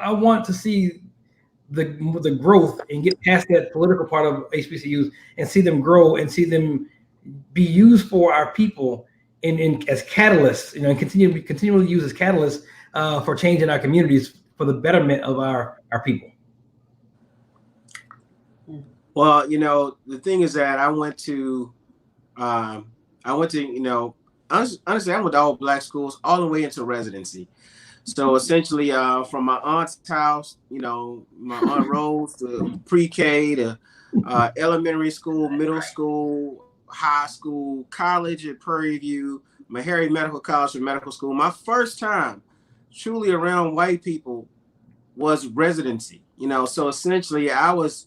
I want to see the growth and get past that political part of HBCUs and see them grow and see them be used for our people in as catalysts, and continually used as catalysts for change in our communities for the betterment of our people. Well, the thing is that I went to honestly, I went to all Black schools all the way into residency. So essentially, from my aunt's house, my Aunt Rose, to pre-K to elementary school, middle school, high school, college at Prairie View, Meharry Medical College and medical school. My first time truly around white people was residency. So essentially, I was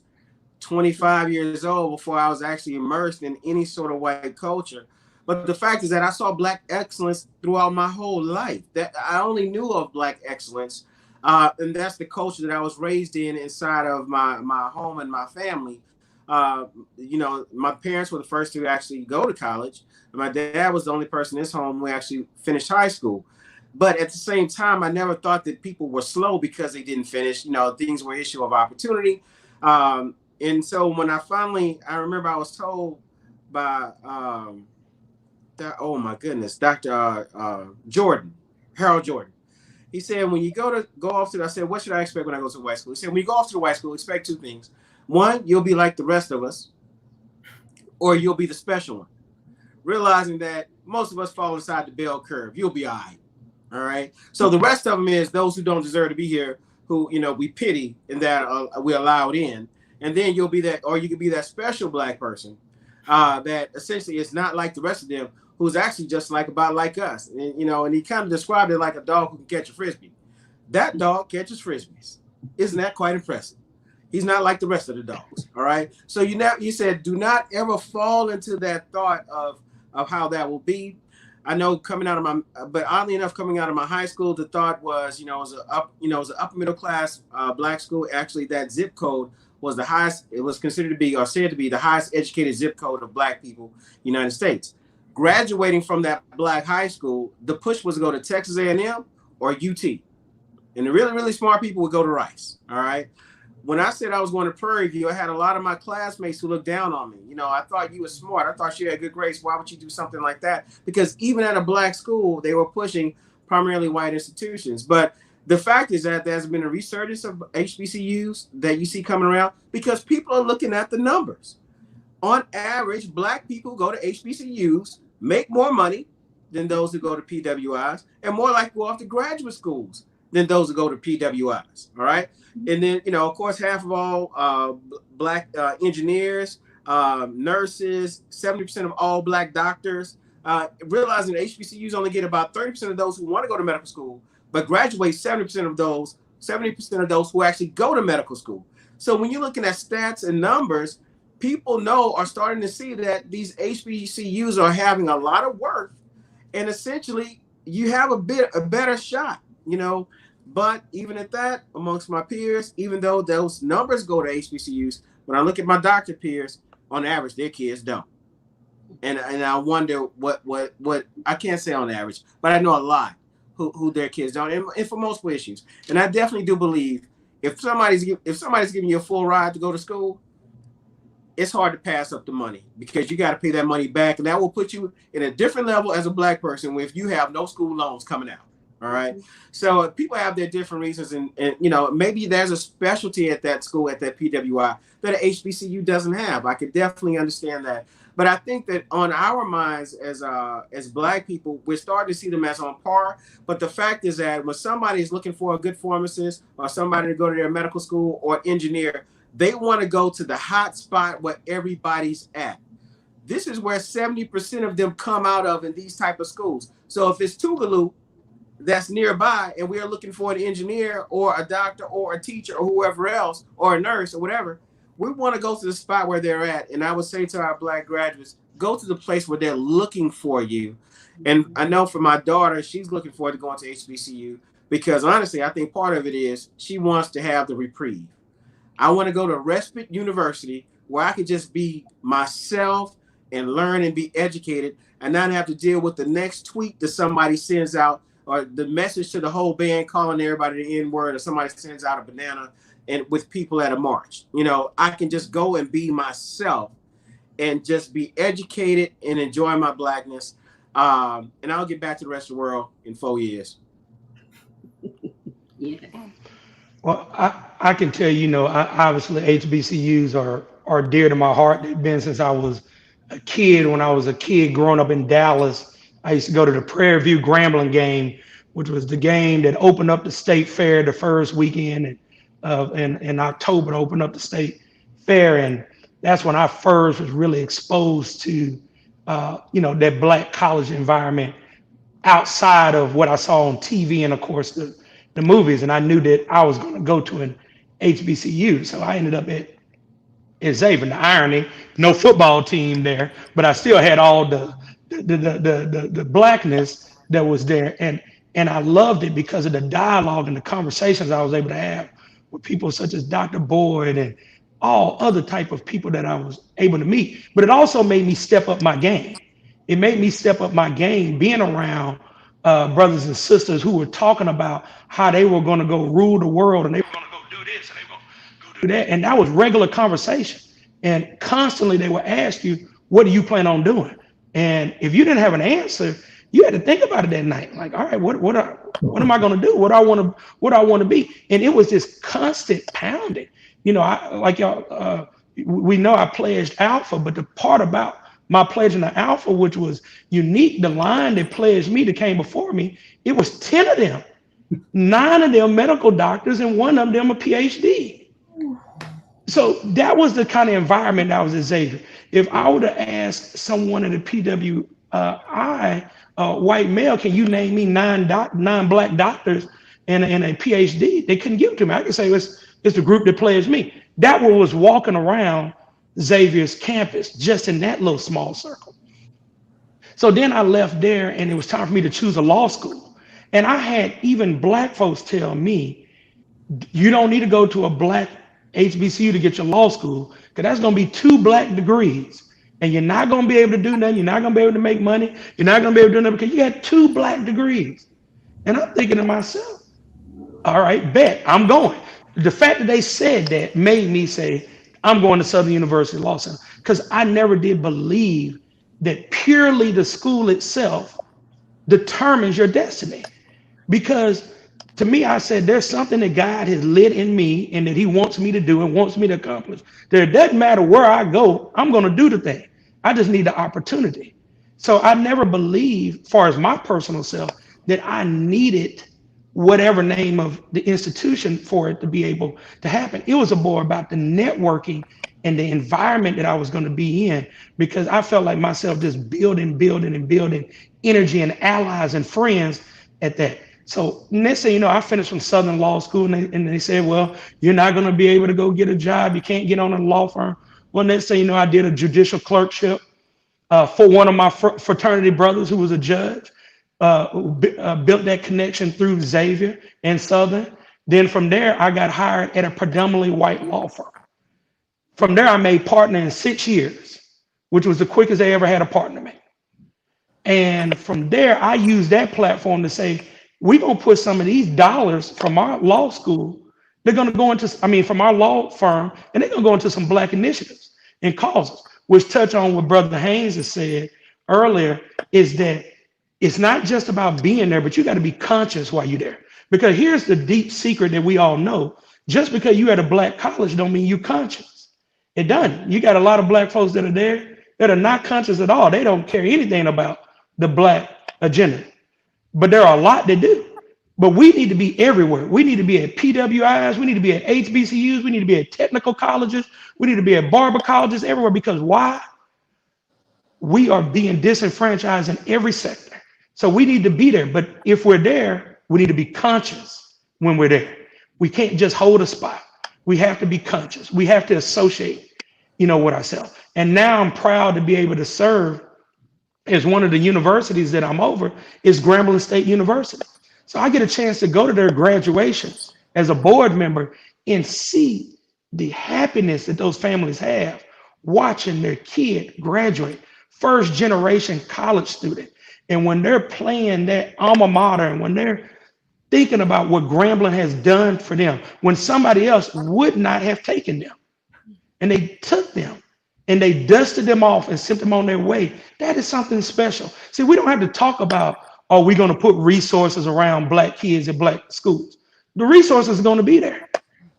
25 years old before I was actually immersed in any sort of white culture. But the fact is that I saw Black excellence throughout my whole life. That I only knew of Black excellence, and that's the culture that I was raised in inside of my home and my family. My parents were the first to actually go to college. My dad was the only person in his home who actually finished high school. But at the same time, I never thought that people were slow because they didn't finish. Things were an issue of opportunity. And so when I remember I was told by, oh my goodness, Dr. Harold Jordan. He said, when you go off to, I said, what should I expect when I go to white school? He said, when you go off to the white school, expect 2 things. One, you'll be like the rest of us, or you'll be the special one. Realizing that most of us fall inside the bell curve. You'll be all right. All right. So the rest of them is those who don't deserve to be here, who, we pity and that we allowed in. And then you'll be that, or you could be that special Black person that essentially is not like the rest of them, who's actually just about like us. And, and he kind of described it like a dog who can catch a Frisbee. That dog catches Frisbees. Isn't that quite impressive? He's not like the rest of the dogs. All right. So you said, do not ever fall into that thought of how that will be. I know but oddly enough, coming out of my high school, the thought was, it was an upper middle class Black school. Actually, that zip code was the highest. It was considered to be, or said to be, the highest educated zip code of Black people in the United States. Graduating from that Black high school, the push was to go to Texas A&M or UT. And the really, really smart people would go to Rice. All right. When I said I was going to Prairie View, I had a lot of my classmates who looked down on me. I thought you were smart. I thought you had good grades. Why would you do something like that? Because even at a Black school, they were pushing primarily white institutions. But the fact is that there's been a resurgence of HBCUs that you see coming around because people are looking at the numbers. on average, Black people go to HBCUs, make more money than those who go to PWIs, and more likely go off to graduate schools than those who go to PWIs. All right. And then, of course, half of all Black engineers, nurses, 70% of all Black doctors, realizing that HBCUs only get about 30% of those who want to go to medical school, but graduate 70% of those who actually go to medical school. So when you're looking at stats and numbers, people are starting to see that these HBCUs are having a lot of work, and essentially you have a better shot, But even at that, amongst my peers, even though those numbers go to HBCUs, when I look at my doctor peers, on average, their kids don't. And I wonder what I can't say on average, but I know a lot who their kids don't, and for multiple issues. And I definitely do believe if somebody's giving you a full ride to go to school, it's hard to pass up the money, because you got to pay that money back, and that will put you in a different level as a Black person if you have no school loans coming out. All right. So people have their different reasons, and maybe there's a specialty at that school, at that PWI, that an HBCU doesn't have. I could definitely understand that. But I think that on our minds as Black people, we're starting to see them as on par. But the fact is that when somebody is looking for a good pharmacist, or somebody to go to their medical school, or engineer, they want to go to the hot spot where everybody's at. This is where 70% of them come out of in these type of schools. So if it's Tougaloo that's nearby, and we are looking for an engineer or a doctor or a teacher or whoever else, or a nurse or whatever, we want to go to the spot where they're at. And I would say to our Black graduates, go to the place where they're looking for you. And I know for my daughter, she's looking forward to going to HBCU, because honestly, I think part of it is she wants to have the reprieve. I want to go to Respite University, where I could just be myself and learn and be educated, and not have to deal with the next tweet that somebody sends out, or the message to the whole band calling everybody the N-word, or somebody sends out a banana and with people at a march. I can just go and be myself and just be educated and enjoy my Blackness. And I'll get back to the rest of the world in 4 years. Yeah. Well, I can tell obviously HBCUs are dear to my heart. They've been since I was a kid. When I was a kid growing up in Dallas, I used to go to the Prairie View Grambling game, which was the game that opened up the state fair the first weekend in October, to open up the state fair. And that's when I first was really exposed to, that Black college environment outside of what I saw on TV and, of course, the movies. And I knew that I was going to go to an HBCU. So I ended up at Xavier. The irony, no football team there, but I still had all the Blackness that was there. And I loved it because of the dialogue and the conversations I was able to have with people such as Dr. Boyd and all other type of people that I was able to meet. But it also made me step up my game. It made me step up my game being around brothers and sisters who were talking about how they were going to go rule the world, and they were going to go do this and they were going to go do that. And that was regular conversation. And constantly they would ask you, what do you plan on doing? And if you didn't have an answer, you had to think about it that night. Like, all right, what am I going to do? What do I want to be? And it was this constant pounding. We know I pledged Alpha, but the part about my pledging the Alpha, which was unique, the line that pledged me that came before me, it was 10 of them, 9 of them medical doctors, and 1 of them a PhD. So that was the kind of environment that was at Xavier. If I would have asked someone at a PWI, white male, can you name me 9 Black doctors and a PhD? They couldn't give it to me. I could say it's the group that pledged me. That one was walking around Xavier's campus, just in that little small circle. So then I left there, and it was time for me to choose a law school. And I had even Black folks tell me, you don't need to go to a Black HBCU to get your law school, because that's going to be 2 Black degrees. And you're not going to be able to do nothing. You're not going to be able to make money. You're not going to be able to do nothing because you had 2 Black degrees. And I'm thinking to myself, all right, bet, I'm going. The fact that they said that made me say, I'm going to Southern University Law Center, because I never did believe that purely the school itself determines your destiny. Because To me, I said, there's something that God has lit in me and that he wants me to do and wants me to accomplish. That it doesn't matter where I go, I'm going to do the thing. I just need the opportunity. So I never believed, as far as my personal self, that I needed whatever name of the institution for it to be able to happen. It was more about the networking and the environment that I was going to be in, because I felt like myself just building energy and allies and friends at that. So next thing you know, I finished from Southern Law School, and they said, well, you're not going to be able to go get a job. You can't get on a law firm. Well, next thing you know, I did a judicial clerkship for one of my fraternity brothers who was a judge. Built that connection through Xavier and Southern. Then from there, I got hired at a predominantly white law firm. From there, I made partner in 6 years, which was the quickest they ever had a partner make. And from there, I used that platform to say, we're going to put some of these dollars from our law school, they're going to go into, from our law firm, and they're going to go into some Black initiatives and causes, which touch on what Brother Haynes has said earlier, is that it's not just about being there, but you got to be conscious while you're there. Because here's the deep secret that we all know. Just because you at a Black college don't mean you conscious. It doesn't. You got a lot of Black folks that are there that are not conscious at all. They don't care anything about the Black agenda. But there are a lot that do. But we need to be everywhere. We need to be at PWIs. We need to be at HBCUs. We need to be at technical colleges. We need to be at barber colleges, everywhere. Because why? We are being disenfranchised in every sector. So we need to be there. But if we're there, we need to be conscious when we're there. We can't just hold a spot. We have to be conscious. We have to associate, with ourselves. And now I'm proud to be able to serve as one of the universities that I'm over is Grambling State University. So I get a chance to go to their graduations as a board member and see the happiness that those families have watching their kid graduate, first generation college student. And when they're playing that alma mater and when they're thinking about what Grambling has done for them, when somebody else would not have taken them, and they took them and they dusted them off and sent them on their way, that is something special. See, we don't have to talk about, are we going to put resources around Black kids at Black schools? The resources are going to be there.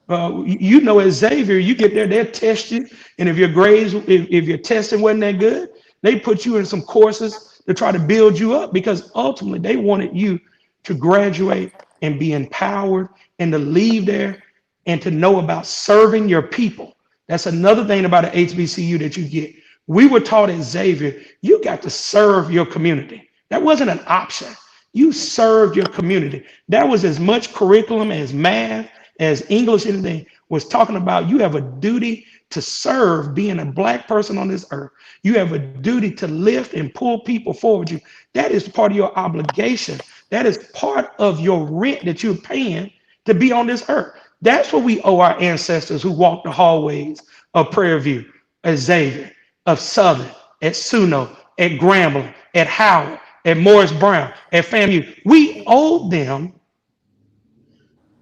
At Xavier, you get there, they'll test you. And if your grades, if your testing wasn't that good, they put you in some courses to try to build you up, because ultimately they wanted you to graduate and be empowered and to leave there and to know about serving your people. That's another thing about an HBCU that you get. We were taught at Xavier, you got to serve your community. That wasn't an option. You served your community. That was as much curriculum as math, as English, anything was talking about. You have a duty to serve, being a Black person on this earth. You have a duty to lift and pull people forward you. That is part of your obligation. That is part of your rent that you're paying to be on this earth. That's what we owe our ancestors who walked the hallways of Prairie View, at Xavier, of Southern, at Suno, at Grambling, at Howard, at Morris Brown, at FAMU. We owe them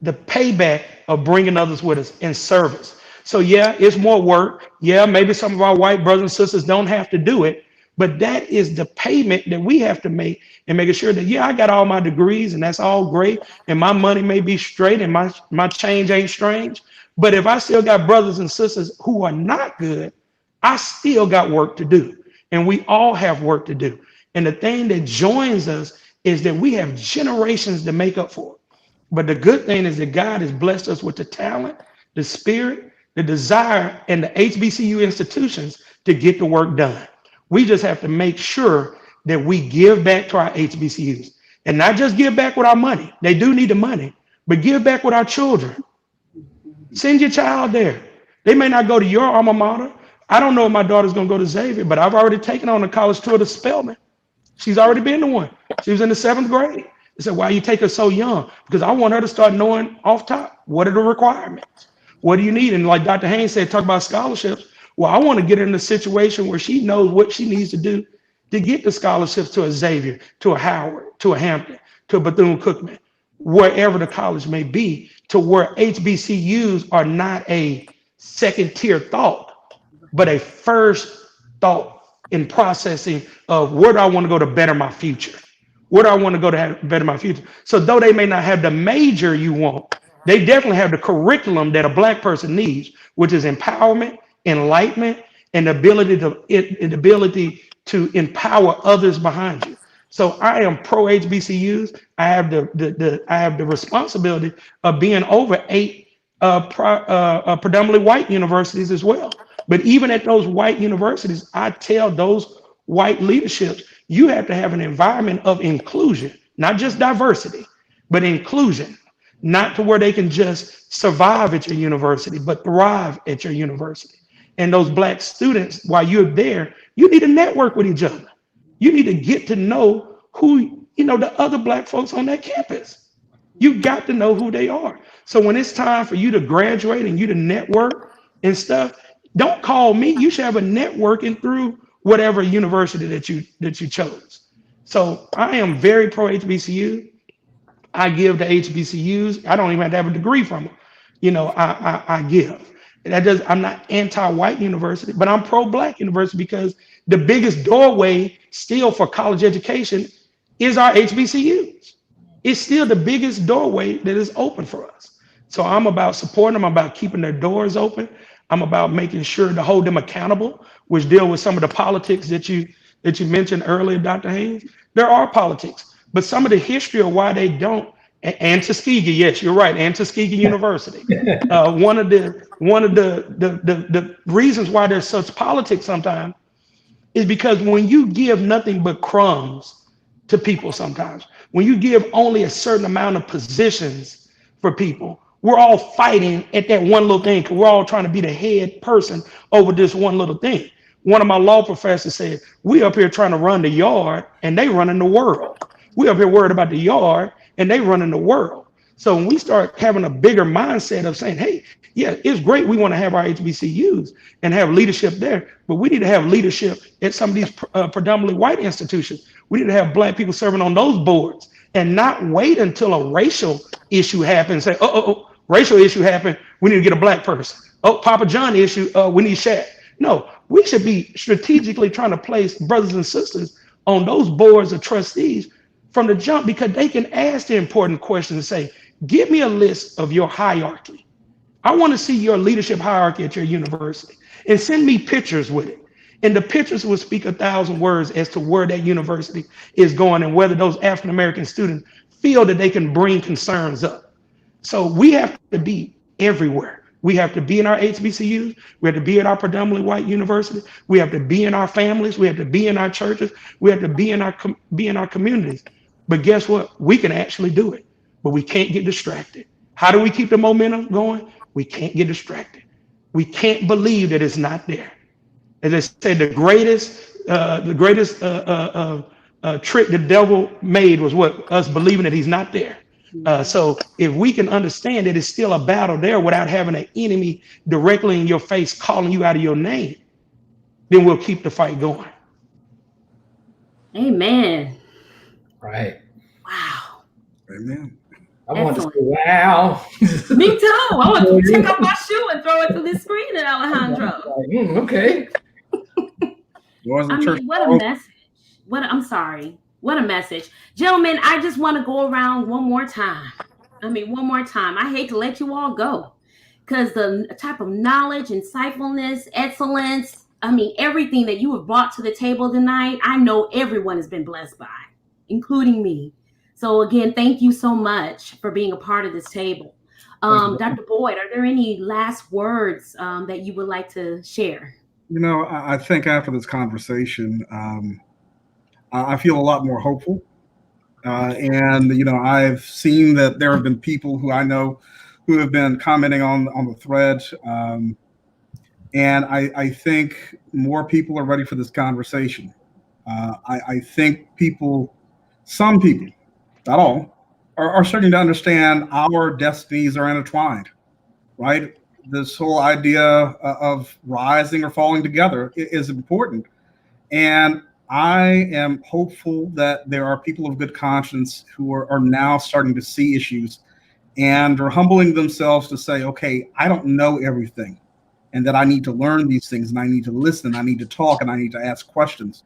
the payback of bringing others with us in service. So yeah, it's more work. Yeah, maybe some of our white brothers and sisters don't have to do it, but that is the payment that we have to make, and making sure that, yeah, I got all my degrees and that's all great, and my money may be straight and my change ain't strange, but if I still got brothers and sisters who are not good, I still got work to do, and we all have work to do. And the thing that joins us is that we have generations to make up for it. But the good thing is that God has blessed us with the talent, the spirit, the desire, and the HBCU institutions to get the work done. We just have to make sure that we give back to our HBCUs, and not just give back with our money. They do need the money, but give back with our children. Send your child there. They may not go to your alma mater. I don't know if my daughter's going to go to Xavier, but I've already taken her on a college tour to Spelman. She's already been to one. She was in the 7th grade. I said, why you take her so young? Because I want her to start knowing off top, what are the requirements? What do you need? And like Dr. Haynes said, talk about scholarships. Well, I want to get her in a situation where she knows what she needs to do to get the scholarships to a Xavier, to a Howard, to a Hampton, to a Bethune-Cookman, wherever the college may be, to where HBCUs are not a second tier thought, but a first thought in processing of where do I want to go to better my future? Where do I want to go to better my future? So though they may not have the major you want, they definitely have the curriculum that a Black person needs, which is empowerment, enlightenment, and the ability to empower others behind you. So I am pro HBCUs. I have the responsibility of being over 8 predominantly white universities as well. But even at those white universities, I tell those white leaderships, you have to have an environment of inclusion, not just diversity, but inclusion, not to where they can just survive at your university, but thrive at your university. And those Black students, while you're there, you need to network with each other. You need to get to know who, the other Black folks on that campus. You got to know who they are. So when it's time for you to graduate and you to network and stuff, don't call me. You should have a networking through whatever university that you chose. So I am very pro HBCU. I give to HBCUs. I don't even have to have a degree from them. I give. I'm not anti-white university, but I'm pro-Black university because the biggest doorway still for college education is our HBCUs. It's still the biggest doorway that is open for us. So I'm about supporting them. I'm about keeping their doors open. I'm about making sure to hold them accountable, which deal with some of the politics that you mentioned earlier, Dr. Haynes. There are politics, but some of the history of why they don't. And Tuskegee, yes, you're right, and Tuskegee University. One of the reasons why there's such politics sometimes is because when you give nothing but crumbs to people sometimes, when you give only a certain amount of positions for people, we're all fighting at that one little thing because we're all trying to be the head person over this one little thing. One of my law professors said, we up here trying to run the yard and they running the world. We up here worried about the yard and they running the world. So when we start having a bigger mindset of saying, hey, yeah, it's great we want to have our HBCUs and have leadership there, but we need to have leadership at some of these predominantly white institutions. We need to have Black people serving on those boards and not wait until a racial issue happens and say, racial issue happened, we need to get a Black person. Oh, Papa John issue, we need Shaq. No, we should be strategically trying to place brothers and sisters on those boards of trustees from the jump, because they can ask the important questions and say, give me a list of your hierarchy. I want to see your leadership hierarchy at your university and send me pictures with it. And the pictures will speak 1,000 words as to where that university is going and whether those African-American students feel that they can bring concerns up. So we have to be everywhere. We have to be in our HBCUs. We have to be at our predominantly white universities. We have to be in our families. We have to be in our churches. We have to be in our communities. But guess what? We can actually do it, but we can't get distracted. How do we keep the momentum going? We can't get distracted. We can't believe that it's not there. As I said, the greatest trick the devil made was what? Us believing that he's not there. So if we can understand that it's still a battle there without having an enemy directly in your face calling you out of your name, then we'll keep the fight going. Amen. Right. Wow. Amen. I want to say, wow. Me too. I want to take off my shoe and throw it through the screen at Alejandro. Okay. What a message. What a message. Gentlemen, I just want to go around one more time. I hate to let you all go because the type of knowledge, insightfulness, excellence, everything that you have brought to the table tonight, I know everyone has been blessed by, including me. So again, thank you so much for being a part of this table. Dr. Boyd, are there any last words that you would like to share? I think after this conversation, I feel a lot more hopeful. And I've seen that there have been people who I know who have been commenting on the thread. And I think more people are ready for this conversation. I think some people, not all, are starting to understand our destinies are intertwined, right? This whole idea of rising or falling together is important. And I am hopeful that there are people of good conscience who are now starting to see issues and are humbling themselves to say, okay, I don't know everything, and that I need to learn these things, and I need to listen, and I need to talk, and I need to ask questions.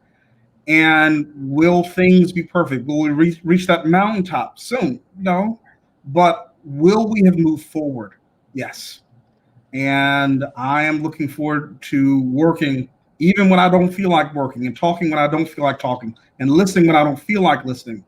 And will things be perfect? Will we reach that mountaintop soon? No. But will we have moved forward? Yes. And I am looking forward to working even when I don't feel like working, and talking when I don't feel like talking, and listening when I don't feel like listening.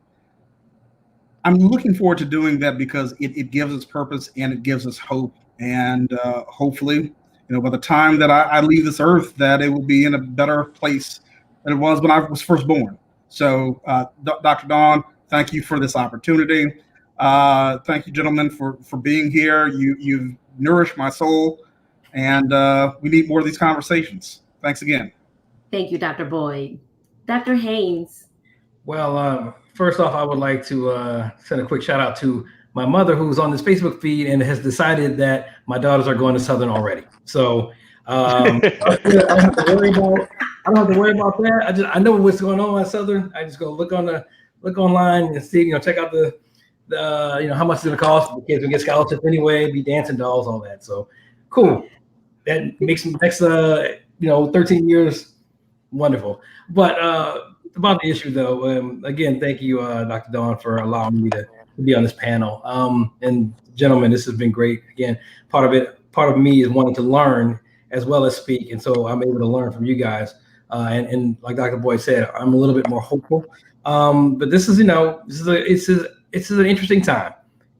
I'm looking forward to doing that because it gives us purpose and it gives us hope. And hopefully, by the time that I leave this earth, that it will be in a better place than it was when I was first born. So, Dr. Dawn, thank you for this opportunity. Thank you, gentlemen, for being here. You've nourished my soul, and we need more of these conversations. Thanks again. Thank you, Dr. Boyd. Dr. Haynes. Well, first off, I would like to send a quick shout out to my mother, who's on this Facebook feed and has decided that my daughters are going to Southern already. So I don't have to worry about that. I know what's going on at Southern. I just go look online and see, check out the how much it's going to cost. The kids will get scholarships anyway, be dancing dolls, all that. So cool. That makes the next 13 years wonderful. But about the issue, though, again, thank you, Dr. Dawn, for allowing me to be on this panel. And gentlemen, this has been great. Again, part of me is wanting to learn as well as speak, and so I'm able to learn from you guys. And like Dr. Boyd said, I'm a little bit more hopeful. But this is, it's an interesting time,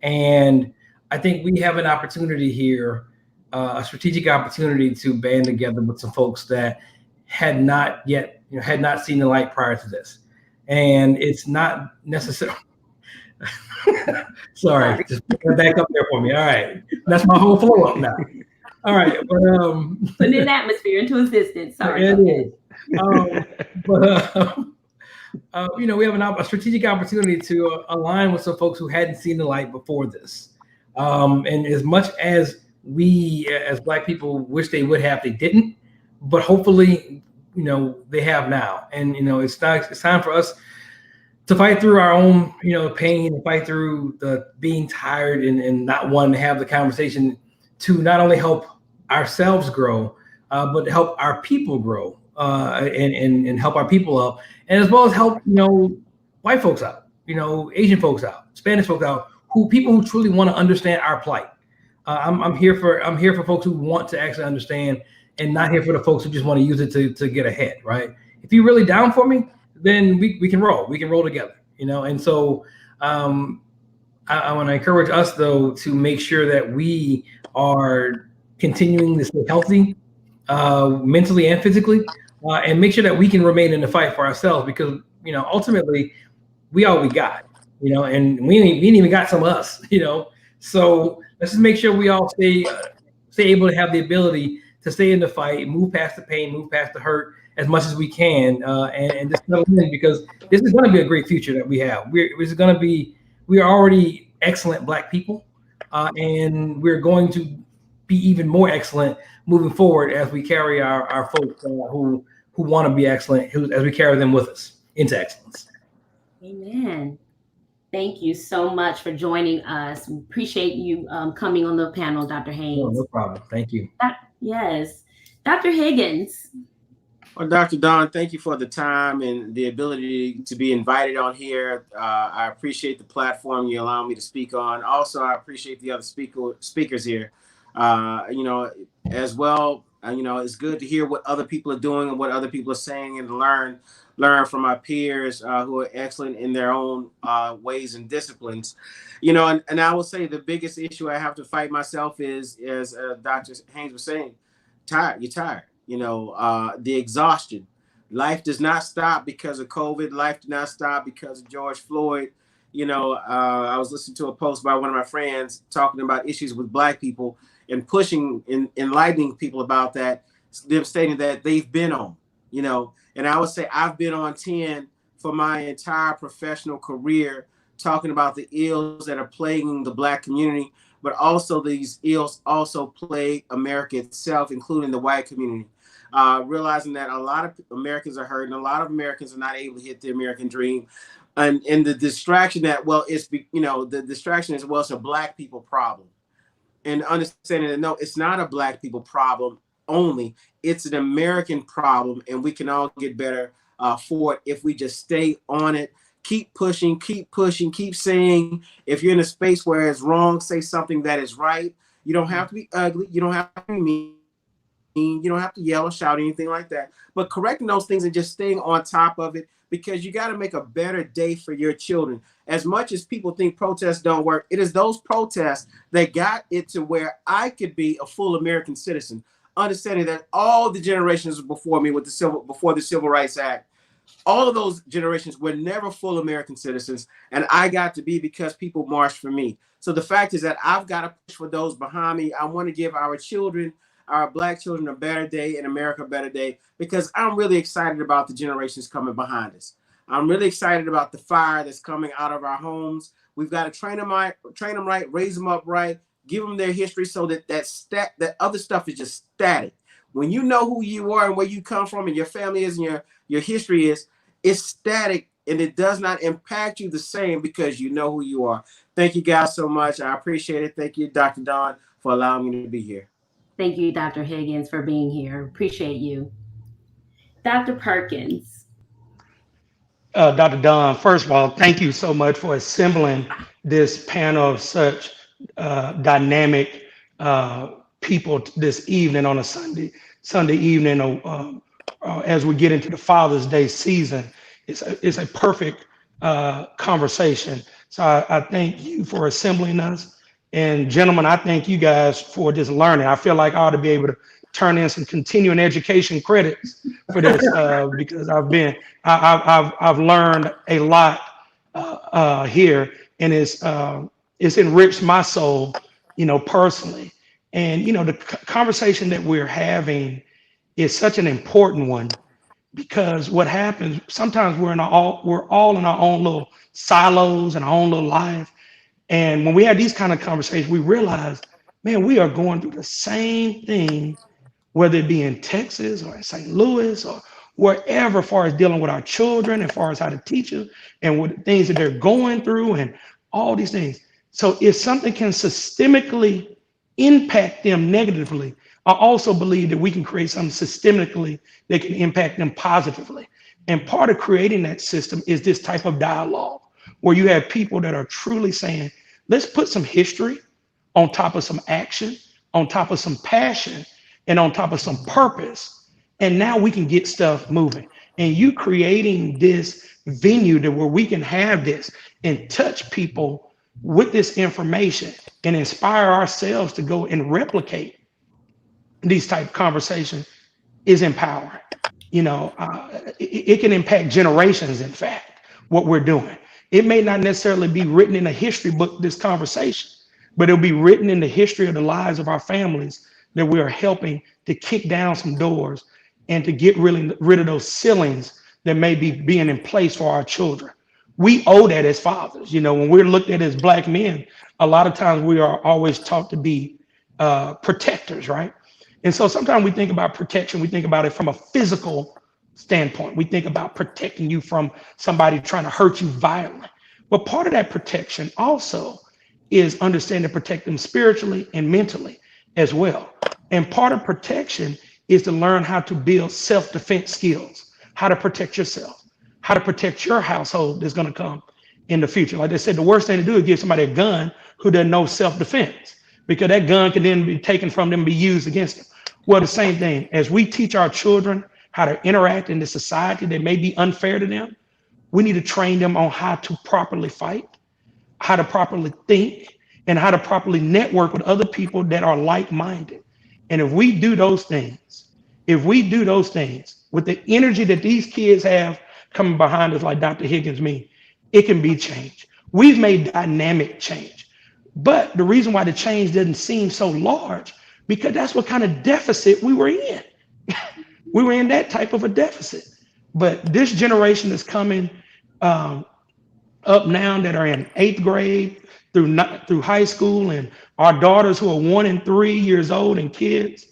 and I think we have an opportunity here, a strategic opportunity to band together with some folks that had not seen the light prior to this. And it's not necessary. Sorry, just back up there for me. All right. That's my whole flow up now. All right. But putting an atmosphere into existence. Sorry. It is. We have a strategic opportunity to align with some folks who hadn't seen the light before this. And as much as we as Black people wish they would have, they didn't. But hopefully, they have now. And, it's time for us to fight through our own, pain, and fight through the being tired and not wanting to have the conversation, to not only help ourselves grow, but help our people grow, and help our people out, and as well as help, white folks out, Asian folks out, Spanish folks out, people who truly want to understand our plight. I'm here for folks who want to actually understand, and not here for the folks who just want to use it to get ahead, right? If you're really down for me, then we can roll. We can roll together, And so I want to encourage us, though, to make sure that we are continuing to stay healthy, mentally and physically, and make sure that we can remain in the fight for ourselves, because ultimately we all we got, and we ain't even got some of us, So let's just make sure we all stay able to have the ability to stay in the fight, move past the pain, move past the hurt as much as we can, and just settle in, because this is going to be a great future that we have. We are already excellent Black people, and we're going to be even more excellent moving forward as we carry our folks who want to be excellent, as we carry them with us into excellence. Amen. Thank you so much for joining us. We appreciate you coming on the panel, Dr. Haynes. No problem. Thank you. Yes. Dr. Higgins. Well, Dr. Dawn, thank you for the time and the ability to be invited on here. I appreciate the platform you allow me to speak on. Also, I appreciate the other speakers here. As well, it's good to hear what other people are doing and what other people are saying, and learn from my peers who are excellent in their own ways and disciplines. And I will say the biggest issue I have to fight myself is, as Dr. Haynes was saying, tired. You're tired. The exhaustion. Life does not stop because of COVID. Life did not stop because of George Floyd. I was listening to a post by one of my friends talking about issues with Black people and pushing and enlightening people about that, them stating that they've been on, and I would say I've been on 10 for my entire professional career, talking about the ills that are plaguing the Black community, but also these ills also plague America itself, including the white community. Realizing that a lot of Americans are hurting, a lot of Americans are not able to hit the American dream. And the distraction that, the distraction is, it's a Black people problem. And understanding that, no, it's not a Black people problem only, it's an American problem, and we can all get better for it if we just stay on it. Keep pushing, keep saying. If you're in a space where it's wrong, say something that is right. You don't have to be ugly. You don't have to be mean. You don't have to yell or shout or anything like that. But correcting those things and just staying on top of it, because you got to make a better day for your children. As much as people think protests don't work, it is those protests that got it to where I could be a full American citizen, understanding that all the generations before me before the Civil Rights Act, all of those generations were never full American citizens, and I got to be because people marched for me. So the fact is that I've got to push for those behind me. I want to give our children, our Black children, a better day, and America a better day, because I'm really excited about the generations coming behind us. I'm really excited about the fire that's coming out of our homes. We've got to train them right, raise them up right, give them their history, so that that other stuff is just static. When you know who you are and where you come from and your family is and your history is, it's static, and it does not impact you the same because you know who you are. Thank you guys so much. I appreciate it. Thank you, Dr. Dawn, for allowing me to be here. Thank you, Dr. Higgins, for being here. Appreciate you. Dr. Perkins. Dr. Dawn, first of all, thank you so much for assembling this panel of such dynamic people this evening on a Sunday evening as we get into the Father's Day season. It's a perfect conversation. So I thank you for assembling us. And gentlemen, I thank you guys for just learning. I feel like I ought to be able to turn in some continuing education credits for this because I've learned a lot here, and it's enriched my soul, personally. And the conversation that we're having is such an important one, because what happens sometimes we're all in our own little silos and our own little life. And when we have these kind of conversations, we realize, man, we are going through the same thing, whether it be in Texas or in St. Louis or wherever, as far as dealing with our children, as far as how to teach them and what the things that they're going through and all these things. So if something can systemically impact them negatively, I also believe that we can create something systemically that can impact them positively. And part of creating that system is this type of dialogue where you have people that are truly saying, let's put some history on top of some action, on top of some passion, and on top of some purpose. And now we can get stuff moving. And you creating this venue to where we can have this and touch people with this information and inspire ourselves to go and replicate these type of conversations is empowering. It can impact generations, in fact, what we're doing. It may not necessarily be written in a history book, this conversation, but it'll be written in the history of the lives of our families that we are helping to kick down some doors and to get really rid of those ceilings that may be being in place for our children. We owe that as fathers. When we're looked at as Black men, a lot of times we are always taught to be protectors, right? And so sometimes we think about protection, we think about it from a physical standpoint. We think about protecting you from somebody trying to hurt you violently. But part of that protection also is understanding to protect them spiritually and mentally as well. And part of protection is to learn how to build self-defense skills, how to protect yourself, how to protect your household that's going to come in the future. Like they said, the worst thing to do is give somebody a gun who doesn't know self-defense, because that gun can then be taken from them and be used against them. Well, the same thing, as we teach our children how to interact in the society that may be unfair to them, we need to train them on how to properly fight, how to properly think, and how to properly network with other people that are like-minded. And if we do those things with the energy that these kids have coming behind us, like Dr. Higgins mean, it can be change. We've made dynamic change. But the reason why the change doesn't seem so large, because that's what kind of deficit we were in. We were in that type of a deficit. But this generation that's coming up now that are in 8th grade through high school, and our daughters who are 1 and 3 years old and kids,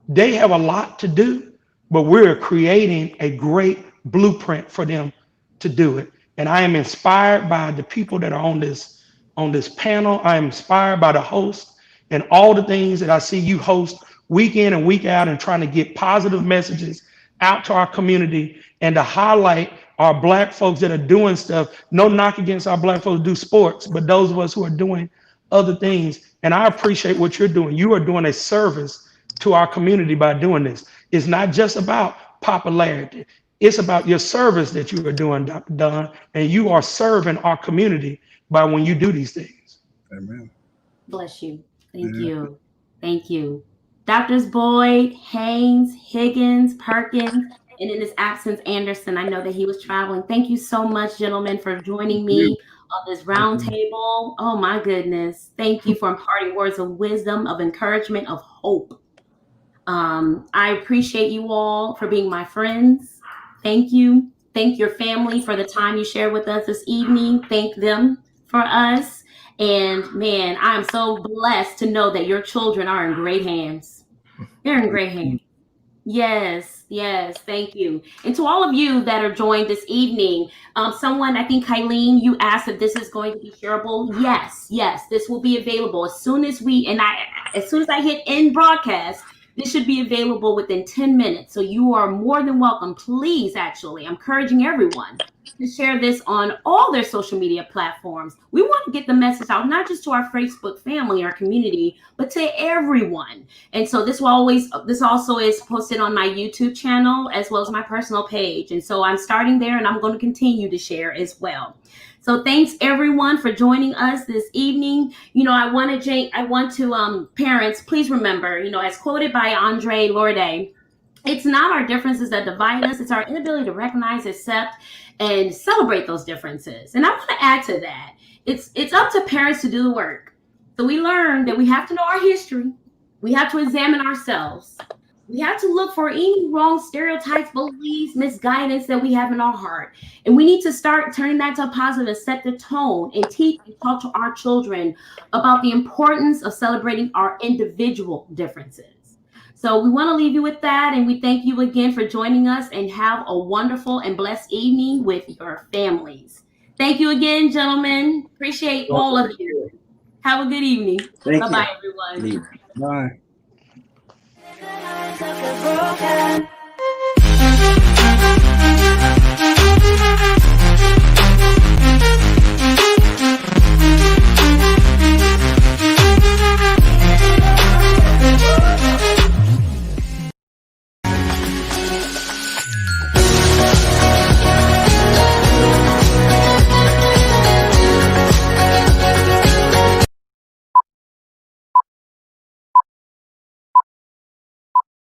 they have a lot to do, but we're creating a great blueprint for them to do it. And I am inspired by the people that are on this panel. I am inspired by the host and all the things that I see you host week in and week out, and trying to get positive messages out to our community and to highlight our Black folks that are doing stuff. No knock against our Black folks who do sports, but those of us who are doing other things. And I appreciate what you're doing. You are doing a service to our community by doing this. It's not just about popularity. It's about your service that you are doing, Dr. Don, and you are serving our community by when you do these things. Amen. Bless you. Thank you. Thank you. Doctors Boyd, Haynes, Higgins, Perkins, and in his absence, Anderson. I know that he was traveling. Thank you so much, gentlemen, for joining me on this roundtable. Oh my goodness. Thank you for imparting words of wisdom, of encouragement, of hope. I appreciate you all for being my friends. Thank you. Thank your family for the time you shared with us this evening. Thank them for us. And man, I'm so blessed to know that your children are in great hands. They're in great hands. Yes, yes, thank you. And to all of you that are joined this evening, someone, I think Kylene, you asked if this is going to be shareable. Yes, yes, this will be available as soon as I hit end broadcast. This should be available within 10 minutes. So you are more than welcome. Please, actually, I'm encouraging everyone to share this on all their social media platforms. We want to get the message out, not just to our Facebook family, our community, but to everyone. And so this also is posted on my YouTube channel as well as my personal page. And so I'm starting there and I'm going to continue to share as well. So thanks everyone for joining us this evening. I want to parents, please remember, as quoted by Andre Lorde, it's not our differences that divide us. It's our inability to recognize, accept, and celebrate those differences. And I want to add to that. It's up to parents to do the work. So we learned that we have to know our history. We have to examine ourselves. We have to look for any wrong stereotypes, beliefs, misguidance that we have in our heart. And we need to start turning that to a positive and set the tone and teach and talk to our children about the importance of celebrating our individual differences. So we want to leave you with that. And we thank you again for joining us and have a wonderful and blessed evening with your families. Thank you again, gentlemen. Appreciate all of you. Have a good evening. Bye-bye, everyone. Bye.